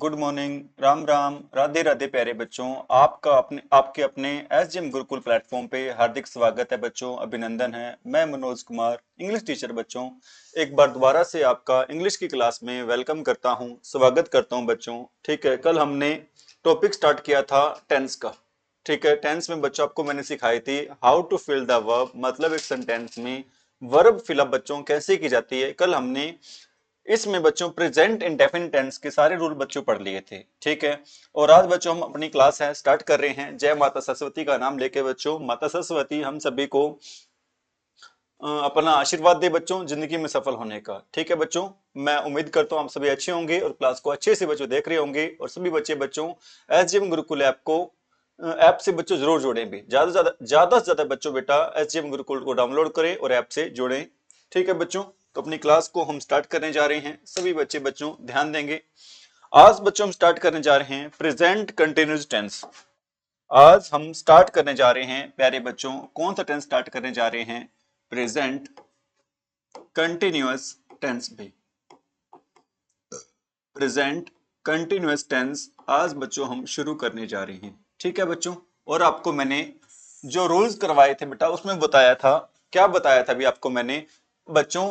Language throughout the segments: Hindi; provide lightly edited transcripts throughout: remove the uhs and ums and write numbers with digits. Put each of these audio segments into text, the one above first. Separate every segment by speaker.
Speaker 1: गुड मॉर्निंग, राम राम, राधे राधे प्यारे बच्चों। आपके अपने एसजीएम गुरुकुल प्लेटफॉर्म पे हार्दिक स्वागत है बच्चों, अभिनंदन है। मैं मनोज कुमार, इंग्लिश टीचर बच्चों, एक बार दोबारा से आपका इंग्लिश की क्लास में वेलकम करता हूं, स्वागत करता हूं बच्चों। ठीक है, कल हमने टॉपिक स्टार्ट किया था टेंस का। ठीक है, टेंस में बच्चों आपको मैंने सिखाई थी how to fill the verb, मतलब एक सेंटेंस में वर्ब फिलअप बच्चों कैसे की जाती है। कल हमने इसमें बच्चों प्रेजेंट इंडेफिनिट टेंस के सारे रूल बच्चों पढ़ लिए थे। ठीक है, और आज बच्चों हम अपनी क्लास है स्टार्ट कर रहे हैं जय माता सरस्वती का नाम लेके। बच्चों माता सरस्वती हम सभी को अपना आशीर्वाद दे बच्चों जिंदगी में सफल होने का। ठीक है बच्चों, मैं उम्मीद करता हूँ आप सभी अच्छे होंगे और क्लास को अच्छे से बच्चों देख रहे होंगे। और सभी बच्चे बच्चों एसजीएम गुरुकुल ऐप को ऐप से बच्चों जरूर जुड़े भी, ज्यादा से ज्यादा बच्चों बेटा एसजीएम गुरुकुल को डाउनलोड करें और ऐप से जुड़ें। ठीक है बच्चों, तो अपनी क्लास को हम स्टार्ट करने जा रहे हैं, सभी बच्चे बच्चों ध्यान देंगे। आज बच्चों हम स्टार्ट करने जा रहे हैं प्रेजेंट कंटिन्यूअस टेंस। आज हम स्टार्ट करने जा रहे हैं प्यारे बच्चों, कौन सा टेंस स्टार्ट करने जा रहे हैं? प्रेजेंट कंटिन्यूअस टेंस भी। प्रेजेंट कंटिन्यूअस टेंस आज बच्चों हम शुरू करने जा रहे हैं। ठीक है बच्चों, और आपको मैंने जो रूल्स करवाए थे बेटा उसमें बताया था, क्या बताया था अभी आपको मैंने बच्चों?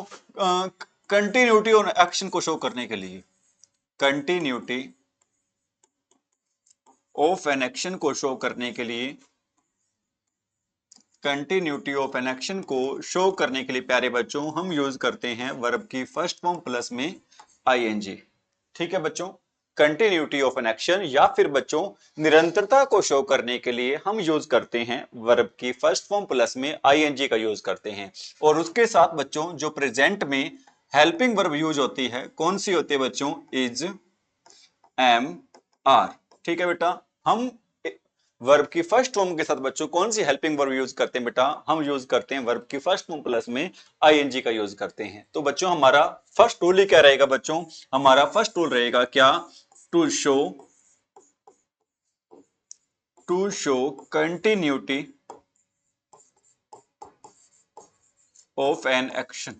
Speaker 1: कंटिन्यूटी और एक्शन को शो करने के लिए, कंटिन्यूटी ऑफ एन एक्शन को शो करने के लिए, कंटिन्यूटी ऑफ एन एक्शन को शो करने के लिए प्यारे बच्चों हम यूज करते हैं वर्ब की फर्स्ट फॉर्म प्लस में आईएनजी। ठीक है बच्चों, कंटिन्यूटी ऑफ एन एक्शन या फिर बच्चों निरंतरता को शो करने के लिए हम यूज करते हैं वर्ब की फर्स्ट फॉर्म प्लस में आईएनजी का यूज करते हैं। और उसके साथ बच्चों जो प्रेजेंट में हेल्पिंग वर्ब यूज होती है, कौन सी होती है बच्चों? Is, am, are. ठीक है बेटा, हम वर्ब की फर्स्ट फॉर्म के साथ बच्चों कौन सी हेल्पिंग वर्ब यूज करते हैं बेटा? हम यूज करते हैं वर्ब की फर्स्ट फॉर्म प्लस में आईएनजी का यूज करते हैं। तो बच्चों हमारा फर्स्ट रूल ही क्या रहेगा बच्चों? हमारा फर्स्ट रूल रहेगा क्या? To show continuity of an action.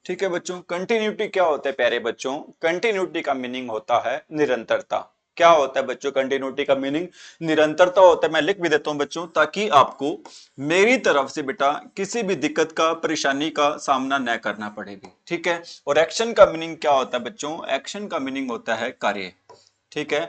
Speaker 1: ठीक है बच्चों, कंटिन्यूटी क्या होता है प्यारे बच्चों? कंटिन्यूटी का मीनिंग होता है निरंतरता। क्या होता है बच्चों कंटिन्यूटी का मीनिंग? निरंतरता होता है। मैं लिख भी देता हूं बच्चों ताकि आपको मेरी तरफ से बेटा किसी भी दिक्कत का, परेशानी का सामना न करना पड़े भी। ठीक है, और एक्शन का मीनिंग क्या होता है बच्चों? एक्शन का मीनिंग होता है कार्य। ठीक है,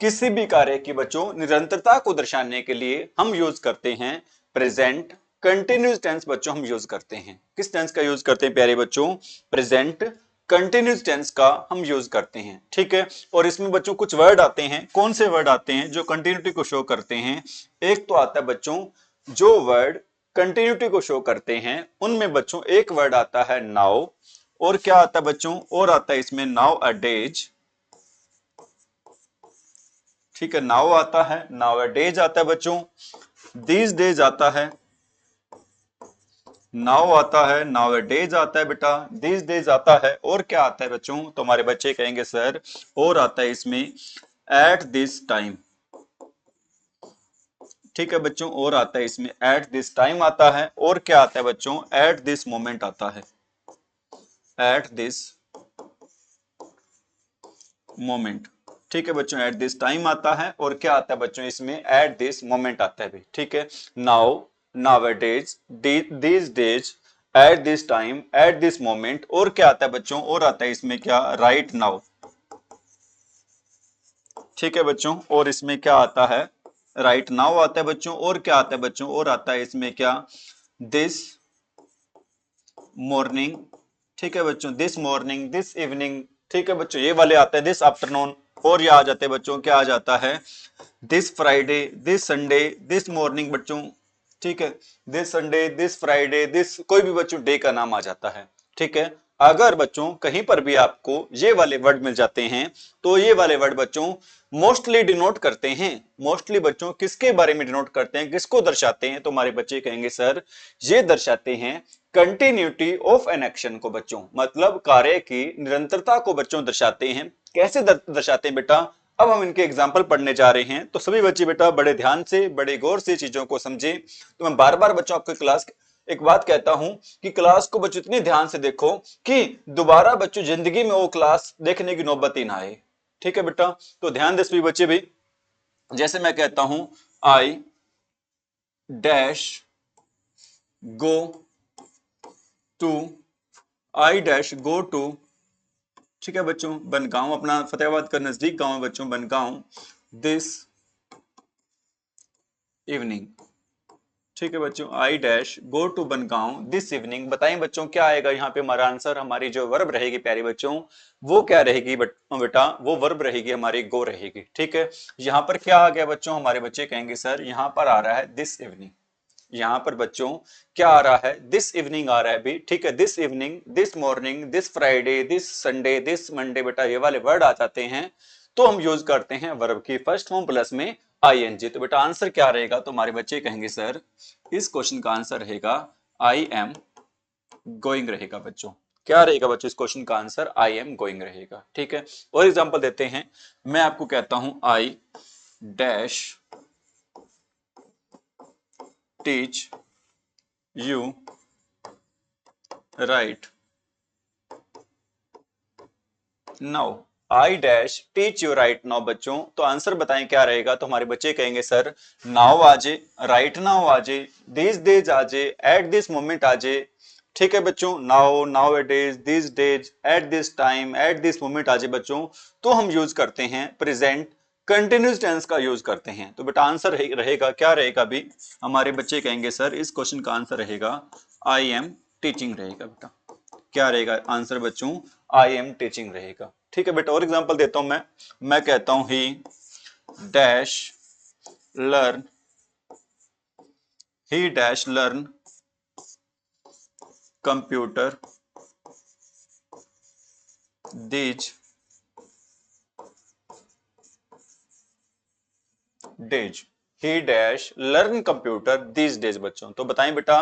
Speaker 1: किसी भी कार्य की बच्चों निरंतरता को दर्शाने के लिए हम यूज करते हैं प्रेजेंट कंटिन्यूस टेंस। बच्चों हम यूज करते हैं किस टेंस का यूज करते हैं प्यारे बच्चों? प्रेजेंट कंटिन्यूस टेंस का हम यूज करते हैं। ठीक है, और इसमें बच्चों कुछ वर्ड आते हैं। कौन से वर्ड आते हैं जो कंटिन्यूटी को शो करते हैं? एक तो आता है बच्चों जो वर्ड कंटिन्यूटी को शो करते हैं उनमें बच्चों एक वर्ड आता है नाउ, और क्या आता है बच्चों? और आता है इसमें नाउ अ डेज। ठीक है, नाउ आता है, नाउ अ डेज आता है बच्चों, दीज डेज आता है, नाउ आता है, नाउ अ डेज आता है बेटा, दीज डेज आता है, और क्या आता है बच्चों? तो हमारे बच्चे कहेंगे सर और आता है इसमें एट दिस टाइम। ठीक है बच्चों, और आता है इसमें एट दिस टाइम आता है, और क्या आता है बच्चों? एट दिस मोमेंट आता है, एट दिस मोमेंट। ठीक है बच्चों, एट दिस टाइम आता है, और क्या आता है बच्चों? इसमें एट दिस मोमेंट आता है भी। ठीक है, now, nowadays, these days, at this time, at this moment, और क्या आता है बच्चों? और आता है इसमें क्या? Right now. ठीक है बच्चों, और इसमें क्या आता है? राइट नाउ आता है बच्चों, और क्या आता है बच्चों? और आता है इसमें क्या? This morning. ठीक है बच्चों, दिस मॉर्निंग, दिस इवनिंग। ठीक है बच्चों, ये वाले आते हैं दिस आफ्टरनून, और ये आ जाते हैं बच्चों, क्या आ जाता है? This Friday, this Sunday, this morning बच्चों। ठीक है, this Sunday, this Friday, this कोई भी बच्चों डे का नाम आ जाता है। ठीक है, अगर बच्चों कहीं पर भी आपको ये वाले वर्ड मिल जाते हैं तो ये वाले वर्ड बच्चों मोस्टली डिनोट करते हैं। मोस्टली बच्चों किसके बारे में डिनोट करते हैं, किसको दर्शाते हैं? तो हमारे बच्चे कहेंगे सर ये दर्शाते हैं कंटिन्यूटी ऑफ एन एक्शन को बच्चों, मतलब कार्य की निरंतरता को बच्चों दर्शाते हैं। कैसे दर्शाते हैं बेटा? अब हम इनके एग्जाम्पल पढ़ने जा रहे हैं, तो सभी बच्चे बेटा बड़े ध्यान से, बड़े गौर से चीजों को समझे। तो मैं बार बार बच्चों आपको क्लास एक बात कहता हूं कि क्लास को बच्चों इतनी ध्यान से देखो कि दोबारा बच्चों जिंदगी में वो क्लास देखने की नौबत ही ना आए। ठीक है बेटा, तो ध्यान दे सभी बच्चे भी। जैसे मैं कहता हूं I dash go to, I dash go to, ठीक है बच्चों, बनगांव, अपना फतेहाबाद का नजदीक गांव है बच्चों बनगांव, दिस इवनिंग। ठीक है बच्चों, I dash go to Bangaon this evening. बताएं बच्चों क्या आएगा यहाँ पे हमारा आंसर। हमारी जो वर्ब रहेगी प्यारे बच्चों वो क्या रहेगी बेटा, वो वर्ब रहेगी हमारी गो रहेगी। ठीक है, यहाँ पर क्या आ गया बच्चों, हमारे बच्चे कहेंगे सर यहाँ पर आ रहा है दिस इवनिंग। यहाँ पर बच्चों क्या आ रहा है, दिस इवनिंग आ रहा है भी। ठीक है, this evening, this morning, this Friday, this Sunday, this Monday, बेटा ये वाले वर्ड आ जाते हैं तो हम यूज करते हैं वर्ब की फर्स्ट फॉर्म प्लस में आईएनजी। तो बेटा आंसर क्या रहेगा, तो हमारे बच्चे कहेंगे सर इस क्वेश्चन का आंसर रहेगा आई एम गोइंग रहेगा बच्चों। क्या रहेगा बच्चों इस क्वेश्चन का आंसर, आई एम गोइंग रहेगा। ठीक है, और एग्जांपल देते हैं। मैं आपको कहता हूं I dash teach you right now, I dash teach you right now बच्चों। तो आंसर बताएं क्या रहेगा, तो हमारे बच्चे कहेंगे सर नाउ आजे, राइट नाउ आजे, दिस डेज आजे, एट दिस मोमेंट आजे। ठीक है बच्चों, now, now A days, this days, at this time, at this moment आजे बच्चों। तो हम यूज करते हैं प्रेजेंट कंटिन्यूस टेंस का यूज करते हैं। तो बेटा आंसर रहेगा क्या रहेगा भी, हमारे बच्चे कहेंगे सर इस क्वेश्चन का आंसर रहेगा आई एम टीचिंग रहेगा बेटा। क्या रहेगा आंसर बच्चों, आई एम टीचिंग रहेगा। ठीक है बेटा, और एग्जांपल देता हूं मैं कहता हूं dash learn he dash learn computer these days, he dash learn computer these days बच्चों। तो बताएं बेटा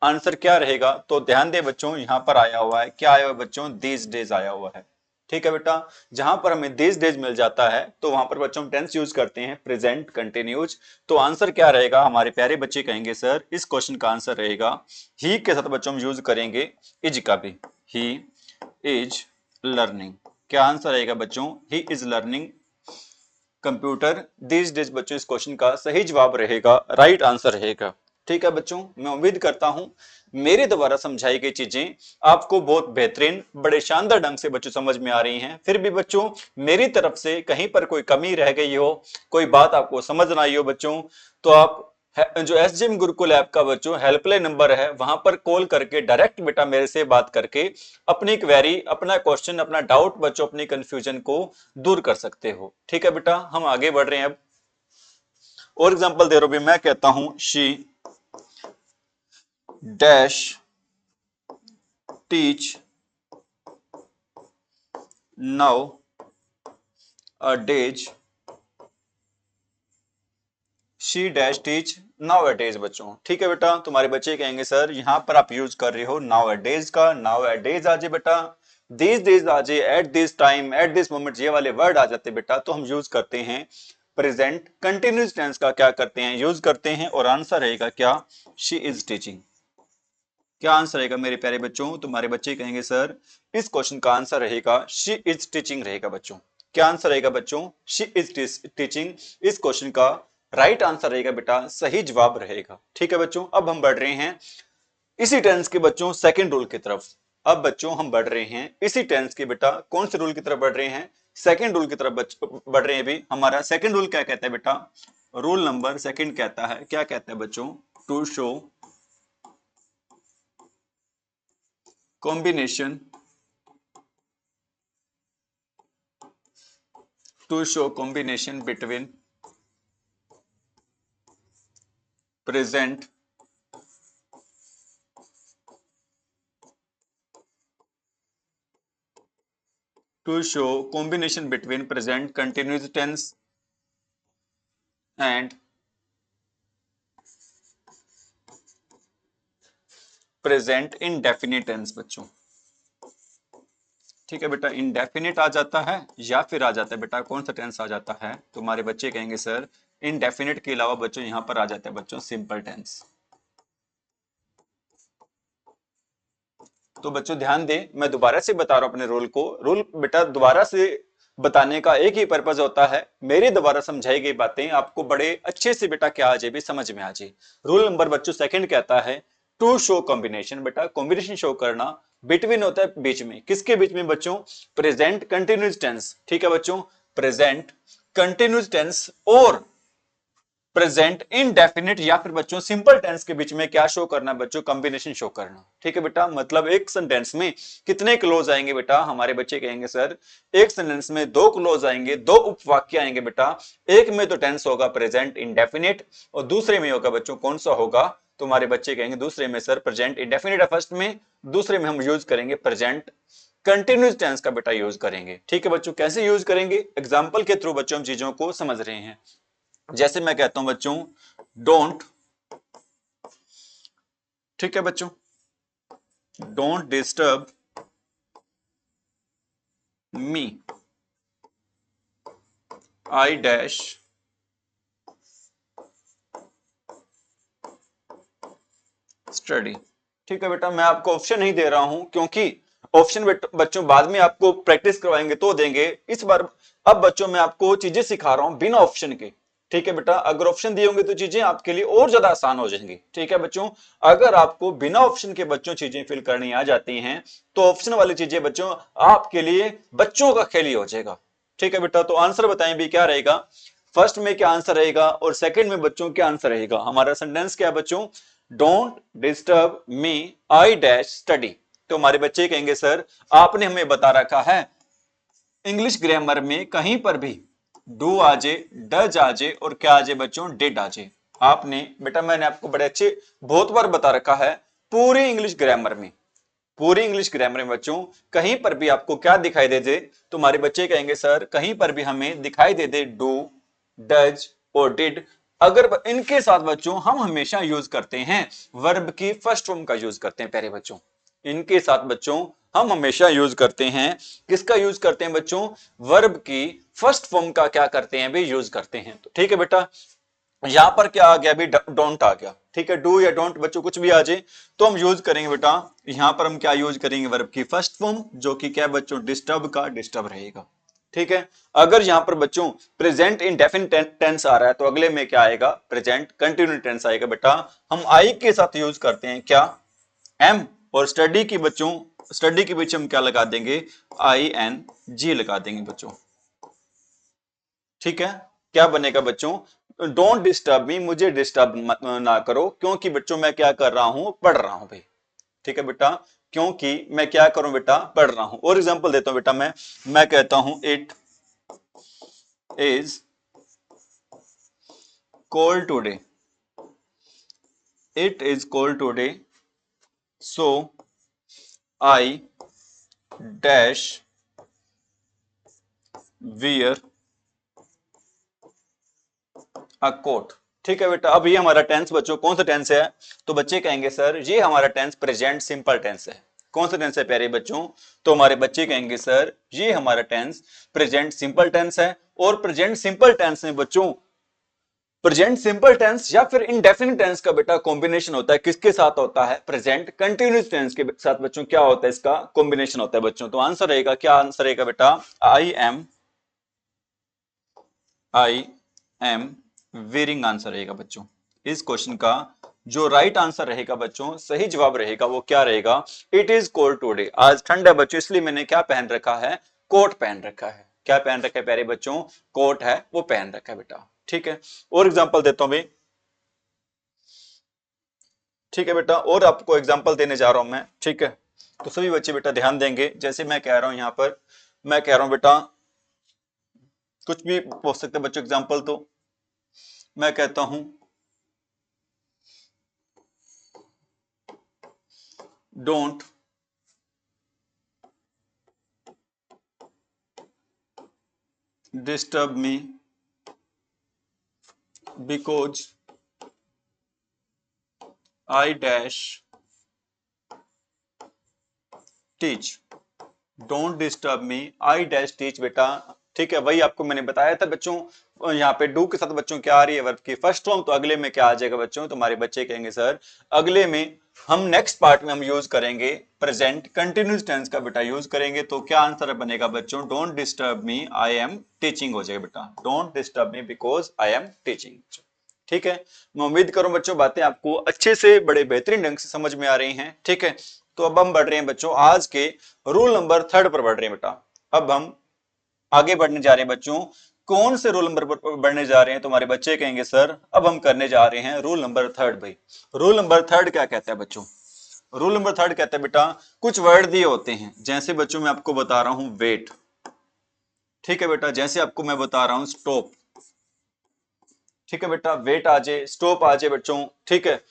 Speaker 1: आंसर क्या रहेगा, तो ध्यान दे बच्चों यहां पर आया हुआ है, क्या आया हुआ है बच्चों, दीज डेज आया हुआ है। ठीक है बेटा, जहां पर हमें दीज डेज मिल जाता है तो वहां पर बच्चों टेंस यूज करते हैं प्रेजेंट कंटिन्यूज। तो आंसर क्या रहेगा, हमारे प्यारे बच्चे कहेंगे सर इस क्वेश्चन का आंसर रहेगा ही के साथ बच्चों हम यूज करेंगे इज का भी, ही इज लर्निंग। क्या आंसर रहेगा बच्चों, he is learning computer these days बच्चों। इस क्वेश्चन का सही जवाब रहेगा, राइट आंसर रहेगा। ठीक है बच्चों, मैं उम्मीद करता हूं मेरे द्वारा समझाई गई चीजें आपको बहुत बेहतरीन बड़े शानदार ढंग से बच्चों समझ में आ रही हैं। फिर भी बच्चों मेरी तरफ से कहीं पर कोई कमी रह गई हो, कोई बात आपको समझ ना आई हो बच्चों, तो आप जो एसजीएम गुरुकुल ऐप का बच्चों हेल्पलाइन नंबर है वहां पर कॉल करके डायरेक्ट बेटा मेरे से बात करके अपनी क्वेरी, अपना क्वेश्चन, अपना डाउट बच्चों, अपनी कंफ्यूजन को दूर कर सकते हो। ठीक है बेटा, हम आगे बढ़ रहे हैं अब, और एग्जांपल दे रहा हूं, मैं कहता हूं she dash teach now a days, she dash teach now days बच्चों। ठीक है बेटा, तुम्हारे बच्चे कहेंगे सर यहाँ पर आप यूज कर रहे हो नाउ डेज का, नाउ डेज आजे बेटा, दिस डेज आजे, at this time, at this moment, ये वाले वर्ड आ जाते बेटा तो हम यूज करते हैं प्रेजेंट कंटिन्यूस टेंस का, क्या करते हैं यूज करते हैं। और आंसर रहेगा क्या, शी इज टीचिंग। क्या आंसर रहेगा मेरे प्यारे बच्चों, तुम्हारे बच्चे कहेंगे सर इस क्वेश्चन का आंसर रहेगा शी इज टीचिंग रहेगा बच्चों। क्या आंसर रहेगा बच्चों, शी इज टीचिंग। इस क्वेश्चन का राइट आंसर रहेगा बेटा, सही जवाब रहेगा। ठीक है बच्चों, अब हम बढ़ रहे हैं इसी टेंस के बच्चों सेकंड रूल की तरफ। अब बच्चों हम बढ़ रहे हैं इसी टेंस के बेटा कौन से रूल की तरफ बढ़ रहे हैं, सेकंड रूल की तरफ बढ़ रहे हैं भी। हमारा सेकंड रूल क्या कहता है बेटा, रूल नंबर सेकंड कहता है, क्या कहता है बच्चों, to show combination, to show combination between present to show combination between present continuous tense and present indefinite tense बच्चों। ठीक है बेटा, इनडेफिनिट आ जाता है या फिर आ जाता है बेटा कौन सा टेंस आ जाता है, तुम्हारे बच्चे कहेंगे सर इनडेफिनिट के अलावा बच्चों यहां पर आ जाता है बच्चों सिंपल टेंस। तो बच्चों ध्यान दें, मैं दोबारा से बता रहा हूं अपने रूल को। रूल बेटा दोबारा से बताने का एक ही पर्पज होता है, मेरी दोबारा समझाई गई बातें आपको बड़े अच्छे से बेटा क्या आ जाए भी समझ में आ जाए। रूल नंबर बच्चों सेकंड कहता है टू शो कॉम्बिनेशन। बेटा कॉम्बिनेशन शो करना बिटवीन होता है बीच में, किसके बीच में बच्चों? प्रेजेंट कंटिन्यूस टेंस, ठीक है बच्चों, प्रेजेंट कंटिन्यूस टेंस और प्रेजेंट इंडेफिनिट या फिर बच्चों सिंपल टेंस के बीच में क्या शो करना बच्चों? कॉम्बिनेशन शो करना, ठीक है बेटा। मतलब एक सेंटेंस में कितने क्लोज आएंगे बेटा? हमारे बच्चे कहेंगे सर एक सेंटेंस में दो क्लोज आएंगे, दो उपवाक्य आएंगे बेटा। एक में तो टेंस होगा प्रेजेंट इंडेफिनिट और दूसरे में होगा बच्चों कौन सा होगा? तुम्हारे बच्चे कहेंगे दूसरे में सर प्रेजेंट इंडेफिनिट है फर्स्ट में, दूसरे में हम यूज करेंगे प्रेजेंट कंटिन्यूस टेंस का बेटा यूज करेंगे, ठीक है बच्चों। कैसे यूज करेंगे? एग्जाम्पल के थ्रू बच्चों हम चीजों को समझ रहे हैं। जैसे मैं कहता हूं बच्चों डोंट, ठीक है बच्चों, don't disturb me, I dash study, ठीक है बेटा। मैं आपको ऑप्शन नहीं दे रहा हूं क्योंकि ऑप्शन बच्चों बाद में आपको प्रैक्टिस करवाएंगे तो देंगे। इस बार अब बच्चों मैं आपको चीजें सिखा रहा हूं बिना ऑप्शन के, ठीक है बेटा। अगर ऑप्शन दिए होंगे तो चीजें आपके लिए और ज्यादा आसान हो जाएंगी, ठीक है बच्चों। अगर आपको बिना ऑप्शन के बच्चों चीजें फिल करनी आ जाती हैं तो ऑप्शन वाली चीजें बच्चों आपके लिए बच्चों का खेल ही हो जाएगा, ठीक है बेटा। तो आंसर बताएं भी क्या रहेगा, फर्स्ट में क्या आंसर रहेगा और सेकंड में बच्चों क्या आंसर रहेगा? हमारा सेंटेंस क्या है बच्चों? Don't disturb me, I dash study. तो हमारे बच्चे कहेंगे सर आपने हमें बता रखा है इंग्लिश ग्रामर में कहीं पर भी डू आ जाए, डज आ जाए और क्या आ जाए बच्चों? डिड आ जाए। आपने बेटा मैंने आपको बड़े अच्छे बहुत बार बता रखा है पूरी इंग्लिश ग्रामर में, पूरी इंग्लिश ग्रामर में बच्चों कहीं पर भी आपको क्या दिखाई दे दे, तुम्हारे बच्चे कहेंगे सर कहीं पर भी हमें दिखाई दे दे डू, डज और डिड, अगर इनके साथ बच्चों हम हमेशा यूज करते हैं वर्ब की फर्स्ट फॉर्म का यूज करते हैं प्यारे बच्चों। इनके साथ बच्चों हम हमेशा यूज करते हैं, किसका यूज करते हैं बच्चों? वर्ब की फर्स्ट फॉर्म का क्या करते हैं भी यूज करते हैं। तो ठीक है बेटा, यहां पर क्या आ गया अभी? डोंट आ गया, ठीक है। डू या डोंट बच्चों कुछ भी आ जाए तो हम यूज करेंगे बेटा, यहां पर हम क्या यूज करेंगे? वर्ब की फर्स्ट फॉर्म जो कि क्या बच्चों? डिस्टर्ब का डिस्टर्ब रहेगा, ठीक है। अगर यहां पर बच्चों प्रेजेंट इंडेफिनिट टेंस आ रहा है तो अगले में क्या आएगा? प्रेजेंट कंटिन्यूस टेंस आएगा बेटा। हम आई के साथ यूज करते हैं क्या? एम, और स्टडी की बच्चों स्टडी के पीछे हम क्या लगा देंगे? आई एन जी लगा देंगे बच्चों, ठीक है। क्या बनेगा बच्चों? डोंट डिस्टर्ब मी, मुझे डिस्टर्ब ना करो क्योंकि बच्चों मैं क्या कर रहा हूं? पढ़ रहा हूं भाई, ठीक है बेटा। क्योंकि मैं क्या करूं बेटा? पढ़ रहा हूं। और एग्जांपल देता हूं बेटा, मैं कहता हूं it is cold today, it is cold today so I dash wear a coat, ठीक है बेटा। अब ये हमारा टेंस बच्चों कौन सा टेंस है? तो बच्चे कहेंगे सर ये हमारा टेंस प्रेजेंट सिंपल टेंस है। कौन सा टेंस है प्यारे बच्चों? तो हमारे बच्चे कहेंगे सर ये हमारा टेंस प्रेजेंट सिंपल टेंस है। और प्रेजेंट सिंपल टेंस में बच्चों प्रेजेंट सिंपल टेंस या फिर इनडेफिनिट टेंस का बेटा कॉम्बिनेशन होता है, किसके साथ होता है? प्रेजेंट कंटिन्यूस टेंस के साथ बच्चों क्या होता है? इसका कॉम्बिनेशन होता है बच्चों। तो आंसर रहेगा क्या? आंसर रहेगा बेटा आई एम वेयरिंग, आंसर रहेगा बच्चों। इस क्वेश्चन का जो राइट आंसर रहेगा बच्चों, सही जवाब रहेगा वो क्या रहेगा? इट इज कोल्ड टुडे, आज ठंड है बच्चों इसलिए मैंने क्या पहन रखा है? कोट पहन रखा है। क्या पहन रखा है प्यारे बच्चों? कोट है वो पहन रखा है बेटा, ठीक है। और एग्जांपल देता हूं भाई, ठीक है बेटा, और आपको एग्जांपल देने जा रहा हूं मैं, ठीक है। तो सभी बच्चे बेटा ध्यान देंगे। जैसे मैं कह रहा हूं यहां पर, मैं कह रहा हूं बेटा कुछ भी हो सकता है बच्चों एग्जांपल। तो मैं कहता हूं don't disturb me because I dash teach, don't disturb me I dash teach बेटा, ठीक है। वही आपको मैंने बताया था बच्चों, यहाँ पे डू के साथ बच्चों क्या आ रही है? वर्ब की फर्स्ट फॉर्म। तो अगले में क्या आ जाएगा बच्चों? तुम्हारे बच्चे कहेंगे सर अगले में हम नेक्स्ट पार्ट में हम यूज करेंगे प्रेजेंट कंटिन्यूस टेंस का बेटा यूज करेंगे। तो क्या आंसर बनेगा बच्चों, don't disturb me I am teaching हो जाएगा बेटा, don't disturb me because I am teaching. ठीक है, मैं उम्मीद करूं बच्चों बातें आपको अच्छे से बड़े बेहतरीन ढंग से समझ में आ रही हैं। ठीक है, तो अब हम बढ़ रहे हैं बच्चों आज के रूल नंबर 3 पर बढ़ रहे हैं बेटा। अब हम आगे बढ़ने जा रहे हैं बच्चों, कौन से रूल नंबर पर बढ़ने जा रहे हैं? तुम्हारे बच्चे कहेंगे सर अब हम करने जा रहे हैं रूल नंबर 3। भाई रूल नंबर 3 क्या कहता है बच्चों? रूल नंबर 3 कहता है बेटा, कुछ वर्ड दिए होते हैं, जैसे बच्चों मैं आपको बता रहा हूं वेट। ठीक है बेटा, जैसे आपको मैं बता रहा हूं स्टॉप। ठीक है बेटा, वेट आ जाए, स्टॉप आ जाए बच्चों। ठीक है,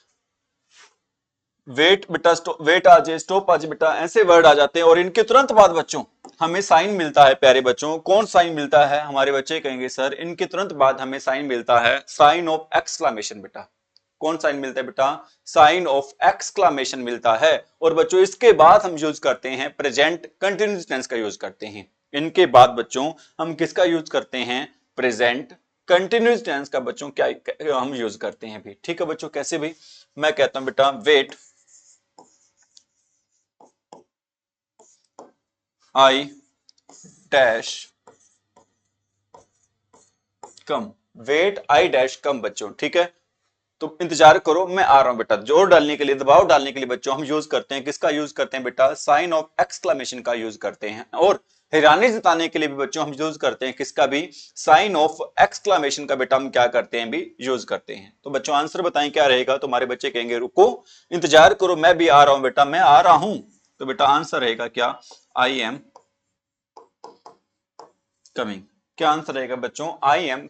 Speaker 1: वेट बेटा, वेट आ जाए, स्टॉप आ जाए बेटा, ऐसे वर्ड आ जाते हैं और इनके तुरंत बाद बच्चों हमें साइन मिलता है। प्यारे बच्चों कौन साइन मिलता है? हमारे बच्चे कहेंगे सर इनके तुरंत बाद हमें साइन मिलता है साइन ऑफ एक्सक्लामेशन। बेटा कौन साइन मिलता है बेटा? साइन ऑफ एक्सक्लामेशन मिलता है। और बच्चों इसके बाद हम यूज करते हैं प्रेजेंट कंटिन्यूस टेंस का यूज करते हैं। इनके बाद बच्चों हम किसका यूज करते हैं? प्रेजेंट कंटिन्यूस टेंस का बच्चों क्या हम यूज करते हैं भी। ठीक है बच्चों, कैसे भी? मैं कहता हूं बेटा wait I dash come, wait I dash come बच्चों। ठीक है, तो इंतजार करो मैं आ रहा हूं बेटा। जोर डालने के लिए, दबाव डालने के लिए बच्चों हम यूज करते हैं किसका यूज करते हैं बेटा? साइन ऑफ एक्सक्लेमेशन का यूज करते हैं। और हैरानी जताने के लिए भी बच्चों हम यूज करते हैं किसका भी? साइन ऑफ एक्सक्लेमेशन का बेटा हम क्या करते हैं भी? यूज करते हैं। तो बच्चों आंसर बताएं क्या रहेगा? तुम्हारे बच्चे कहेंगे रुको इंतजार करो मैं भी आ रहा हूं बेटा, मैं आ रहा हूं। तो बेटा आंसर रहेगा क्या? I am coming. क्या आंसर रहेगा बच्चों? आई एम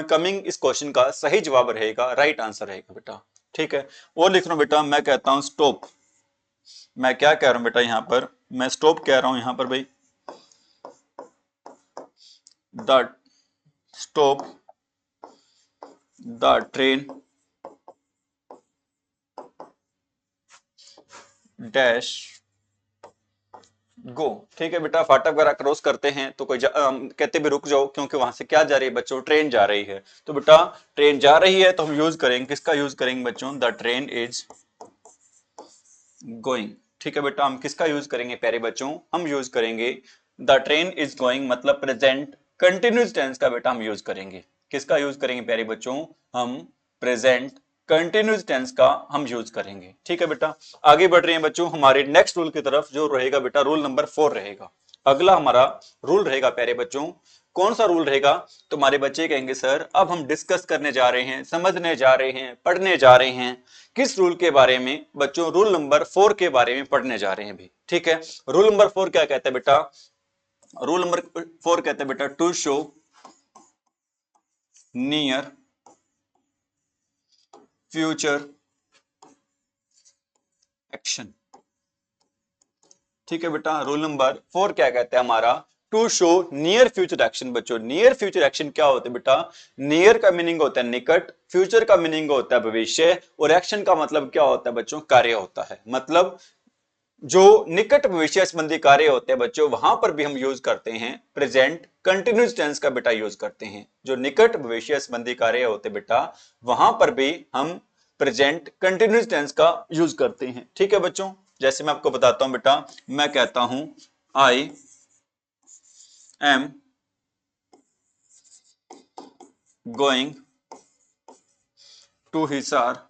Speaker 1: कमिंग इस क्वेश्चन का सही जवाब रहेगा, राइट आंसर रहेगा बेटा। ठीक है, और लिख रहा हूं बेटा, मैं कहता हूं स्टॉप। मैं क्या कह रहा हूं बेटा यहां पर? मैं स्टॉप कह रहा हूं यहां पर भाई, the stop the train dash गो। ठीक है बेटा, फाटक वगैरह क्रॉस करते हैं तो कोई कहते भी रुक जाओ, क्योंकि वहां से क्या जा रही है बच्चों? ट्रेन जा रही है। तो बेटा ट्रेन जा रही है तो हम यूज करेंगे किसका यूज करेंगे बच्चों? The train is going. ठीक है बेटा, हम किसका यूज करेंगे प्यारे बच्चों? हम यूज करेंगे द ट्रेन इज गोइंग, मतलब प्रेजेंट कंटिन्यूस टेंस का बेटा हम यूज करेंगे। किसका यूज करेंगे प्यारे बच्चों? हम प्रेजेंट कंटिन्यूस टेंस का हम यूज करेंगे। ठीक है बेटा, आगे बढ़ रहे हैं बच्चों हमारे नेक्स्ट रूल की तरफ, जो रहेगा बेटा रूल नंबर 4 रहेगा। अगला हमारा रूल रहेगा प्यारे बच्चों, कौन सा रूल रहेगा? तुम्हारे बच्चे कहेंगे सर अब हम डिस्कस करने जा रहे हैं, समझने जा रहे हैं, पढ़ने जा रहे हैं। किस रूल के बारे में बच्चों? रूल नंबर 4 के बारे में पढ़ने जा रहे हैं भी। ठीक है, रूल नंबर 4 क्या कहता है बेटा? रूल नंबर 4 कहता है बेटा to show near future action. ठीक है बेटा, रूल नंबर 4 क्या कहता है हमारा? To show near future action. बच्चों नियर फ्यूचर एक्शन क्या होता है बेटा? नियर का मीनिंग होता है निकट, फ्यूचर का मीनिंग होता है भविष्य, और एक्शन का मतलब क्या होता है बच्चों? कार्य होता है। मतलब जो निकट भविष्य संबंधी कार्य होते हैं बच्चों, वहां पर भी हम यूज करते हैं प्रेजेंट कंटिन्यूस टेंस का बेटा यूज करते हैं। जो निकट भविष्य संबंधी कार्य होते बेटा, वहां पर भी हम प्रेजेंट कंटिन्यूस टेंस का यूज करते हैं। ठीक है बच्चों, जैसे मैं आपको बताता हूं बेटा, मैं कहता हूं I am going to Hisar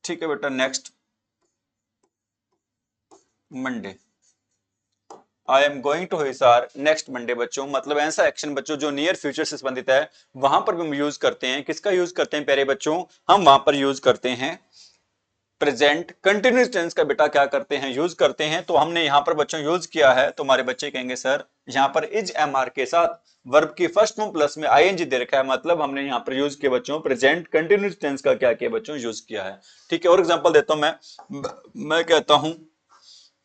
Speaker 1: ठीक है बेटा next Monday. I am going to Hisar next Monday बच्चों, मतलब ऐसा एक्शन बच्चों जो नियर फ्यूचर से संबंधित है, वहां पर भी हम यूज करते हैं किसका यूज करते हैं प्यारे बच्चों? हम वहां पर यूज करते हैं प्रेजेंट कंटिन्यूस टेंस का बेटा क्या करते हैं? यूज करते हैं। तो हमने यहां पर बच्चों यूज किया है, तो हमारे बच्चे कहेंगे सर यहां पर इज एम आर के साथ वर्ब की फर्स्ट फॉर्म प्लस में आईएनजी दे रखा है, मतलब हमने यहां पर यूज किया बच्चों प्रेजेंट कंटिन्यूस टेंस का क्या किया बच्चों? यूज किया है। ठीक है, और एग्जांपल देता हूं मैं कहता हूं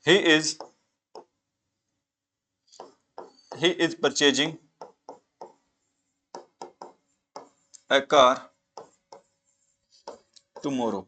Speaker 1: he is purchasing a car tomorrow।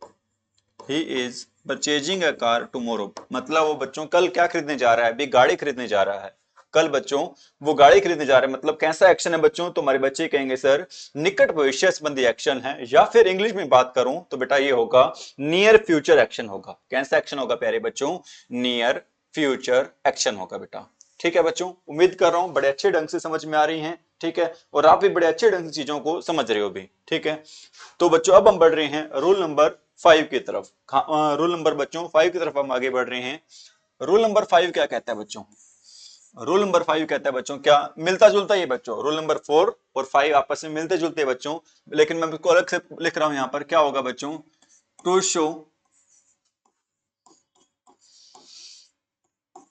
Speaker 1: he is purchasing a car tomorrow, मतलब वो बच्चों कल क्या खरीदने जा रहा है? भी गाड़ी खरीदने जा रहा है। कल बच्चों वो गाड़ी खरीदने जा रहे हैं, मतलब कैसा एक्शन है बच्चों, तो हमारे बच्चे कहेंगे सर निकट भविष्य संबंधी एक्शन है, या फिर इंग्लिश में बात करूं तो बेटा ये होगा नियर फ्यूचर एक्शन होगा। कैसा एक्शन होगा प्यारे बच्चों, नियर फ्यूचर एक्शन होगा बेटा। ठीक है बच्चों, उम्मीद कर रहा हूं बड़े अच्छे ढंग से समझ में आ रही हैं। ठीक है, और आप भी बड़े अच्छे ढंग से चीजों को समझ रहे हो भी। ठीक है, तो बच्चों अब हम बढ़ रहे हैं रूल नंबर 5 की तरफ। रूल नंबर बच्चों 5 की तरफ हम आगे बढ़ रहे हैं। रूल नंबर 5 क्या कहता है बच्चों, रूल नंबर 5 कहता है बच्चों, क्या मिलता जुलता ही बच्चों, रूल नंबर 4 और 5 आपस में मिलते जुलते बच्चों, लेकिन मैं इसको अलग से लिख रहा हूं यहां पर। क्या होगा बच्चों, टू शो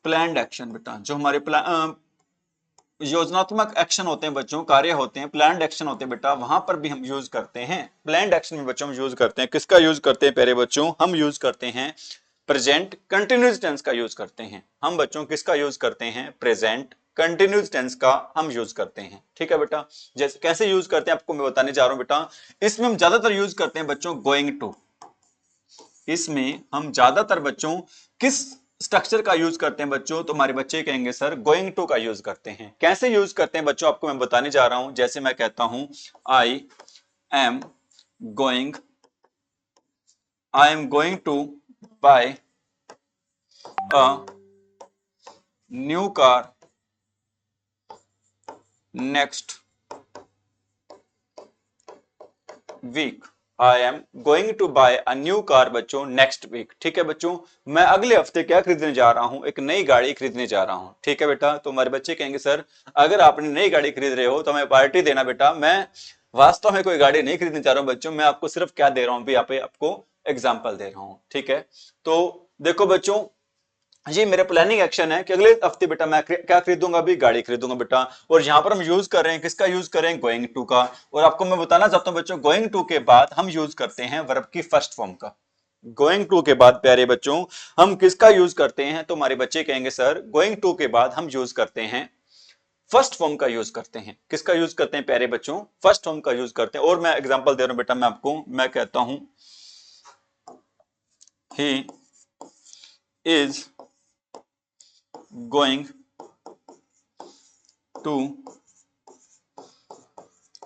Speaker 1: प्लान्ड एक्शन बेटा, जो हमारे योजनात्मक एक्शन होते हैं बच्चों, कार्य होते हैं, प्लान्ड एक्शन होते हैं बेटा, वहां पर भी हम यूज करते हैं। प्लान्ड एक्शन में बच्चों हम यूज करते हैं, किसका यूज करते हैं प्यारे बच्चों, हम यूज करते हैं प्रेजेंट कंटिन्यूअस टेंस का यूज करते हैं। हम बच्चों किसका यूज करते हैं, प्रेजेंट कंटिन्यूअस टेंस का हम यूज करते हैं। ठीक है बेटा, जैसे कैसे यूज करते हैं आपको मैं बताने जा रहा हूं बेटा। इसमें हम ज्यादातर यूज करते हैं बच्चों गोइंग टू। इसमें हम ज्यादातर बच्चों किस स्ट्रक्चर का यूज करते हैं बच्चों, तो हमारे बच्चे कहेंगे सर गोइंग टू का यूज करते हैं। कैसे यूज करते हैं बच्चों आपको मैं बताने जा रहा हूं। जैसे मैं कहता हूं I am going, I am going to buy a new car next week, I am going to buy a new car बच्चों नेक्स्ट वीक। ठीक है बच्चों, मैं अगले हफ्ते क्या खरीदने जा रहा हूं, एक नई गाड़ी खरीदने जा रहा हूं। ठीक है बेटा, तो हमारे बच्चे कहेंगे सर अगर आपने नई गाड़ी खरीद रहे हो तो हमें पार्टी देना बेटा। मैं वास्तव में कोई गाड़ी नहीं खरीदने जा रहा हूं बच्चों, मैं आपको सिर्फ क्या दे रहा हूं, यहाँ पे आपको एग्जाम्पल दे रहा हूं। ठीक है, तो देखो बच्चों ये मेरा प्लानिंग एक्शन है कि अगले हफ्ते बेटा मैं क्या खरीदूंगा, अभी गाड़ी खरीदूंगा बेटा। और यहां पर हम यूज कर रहे हैं किसका, यूज कर रहे हैं गोइंग टू का। और आपको मैं बताना चाहता हूं बच्चों गोइंग टू के बाद हम यूज करते हैं वर्ब की फर्स्ट फॉर्म का। गोइंग टू के बाद प्यारे बच्चों हम किसका यूज करते हैं, तो हमारे बच्चे कहेंगे सर गोइंग टू के बाद हम यूज करते हैं फर्स्ट फॉर्म का यूज करते हैं। किसका यूज करते हैं प्यारे बच्चों, फर्स्ट फॉर्म का यूज करते हैं। और मैं एग्जांपल दे रहा हूं बेटा मैं आपको, मैं कहता हूं he is going to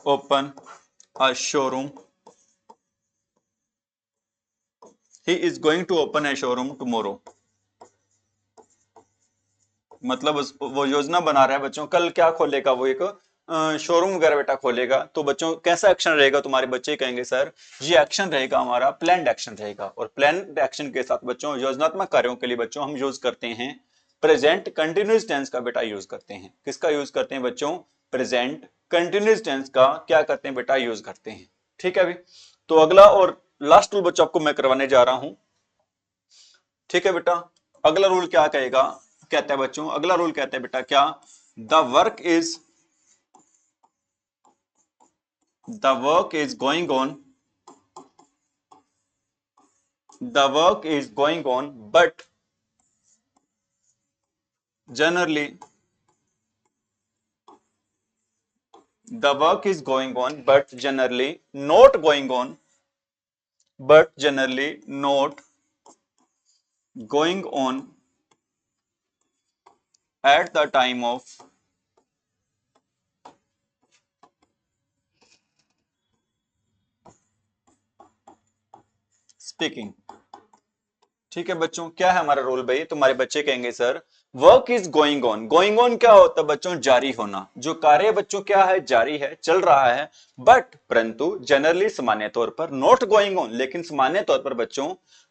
Speaker 1: open a showroom, he is going to open a showroom tomorrow। मतलब वो योजना बना रहा है बच्चों कल क्या खोलेगा, वो एक शोरूम वगैरह बेटा खोलेगा। तो बच्चों कैसा एक्शन रहेगा, तुम्हारे बच्चे कहेंगे सर ये एक्शन रहेगा हमारा प्लान्ड एक्शन रहेगा। और प्लान्ड एक्शन के साथ बच्चों योजनात्मक कार्यों के लिए बच्चों हम यूज करते हैं प्रेजेंट कंटिन्यूअस टेंस का बेटा यूज करते हैं। किसका यूज करते हैं बच्चों, प्रेजेंट कंटिन्यूअस टेंस का क्या करते हैं बेटा, यूज करते हैं। ठीक है अभी, तो अगला और लास्ट रूल बच्चों आपको मैं करवाने जा रहा हूं। ठीक है बेटा, अगला रूल क्या कहेगा, कहता है बच्चों, अगला रूल कहता है बेटा क्या, the work is going on, the work is going on but generally, the work is going on but generally not going on, but generally not going on at the time of speaking। ठीक है बच्चों, क्या है हमारा रूल भाई, तुम्हारे बच्चे कहेंगे sir work is going on, going on क्या होता है बच्चों, जारी होना। जो कार्य बच्चों क्या है, जारी है, चल रहा है। बट परंतु जनरली सामान्य तौर पर, नॉट गोइंग ऑन लेकिन सामान्य तौर पर बच्चों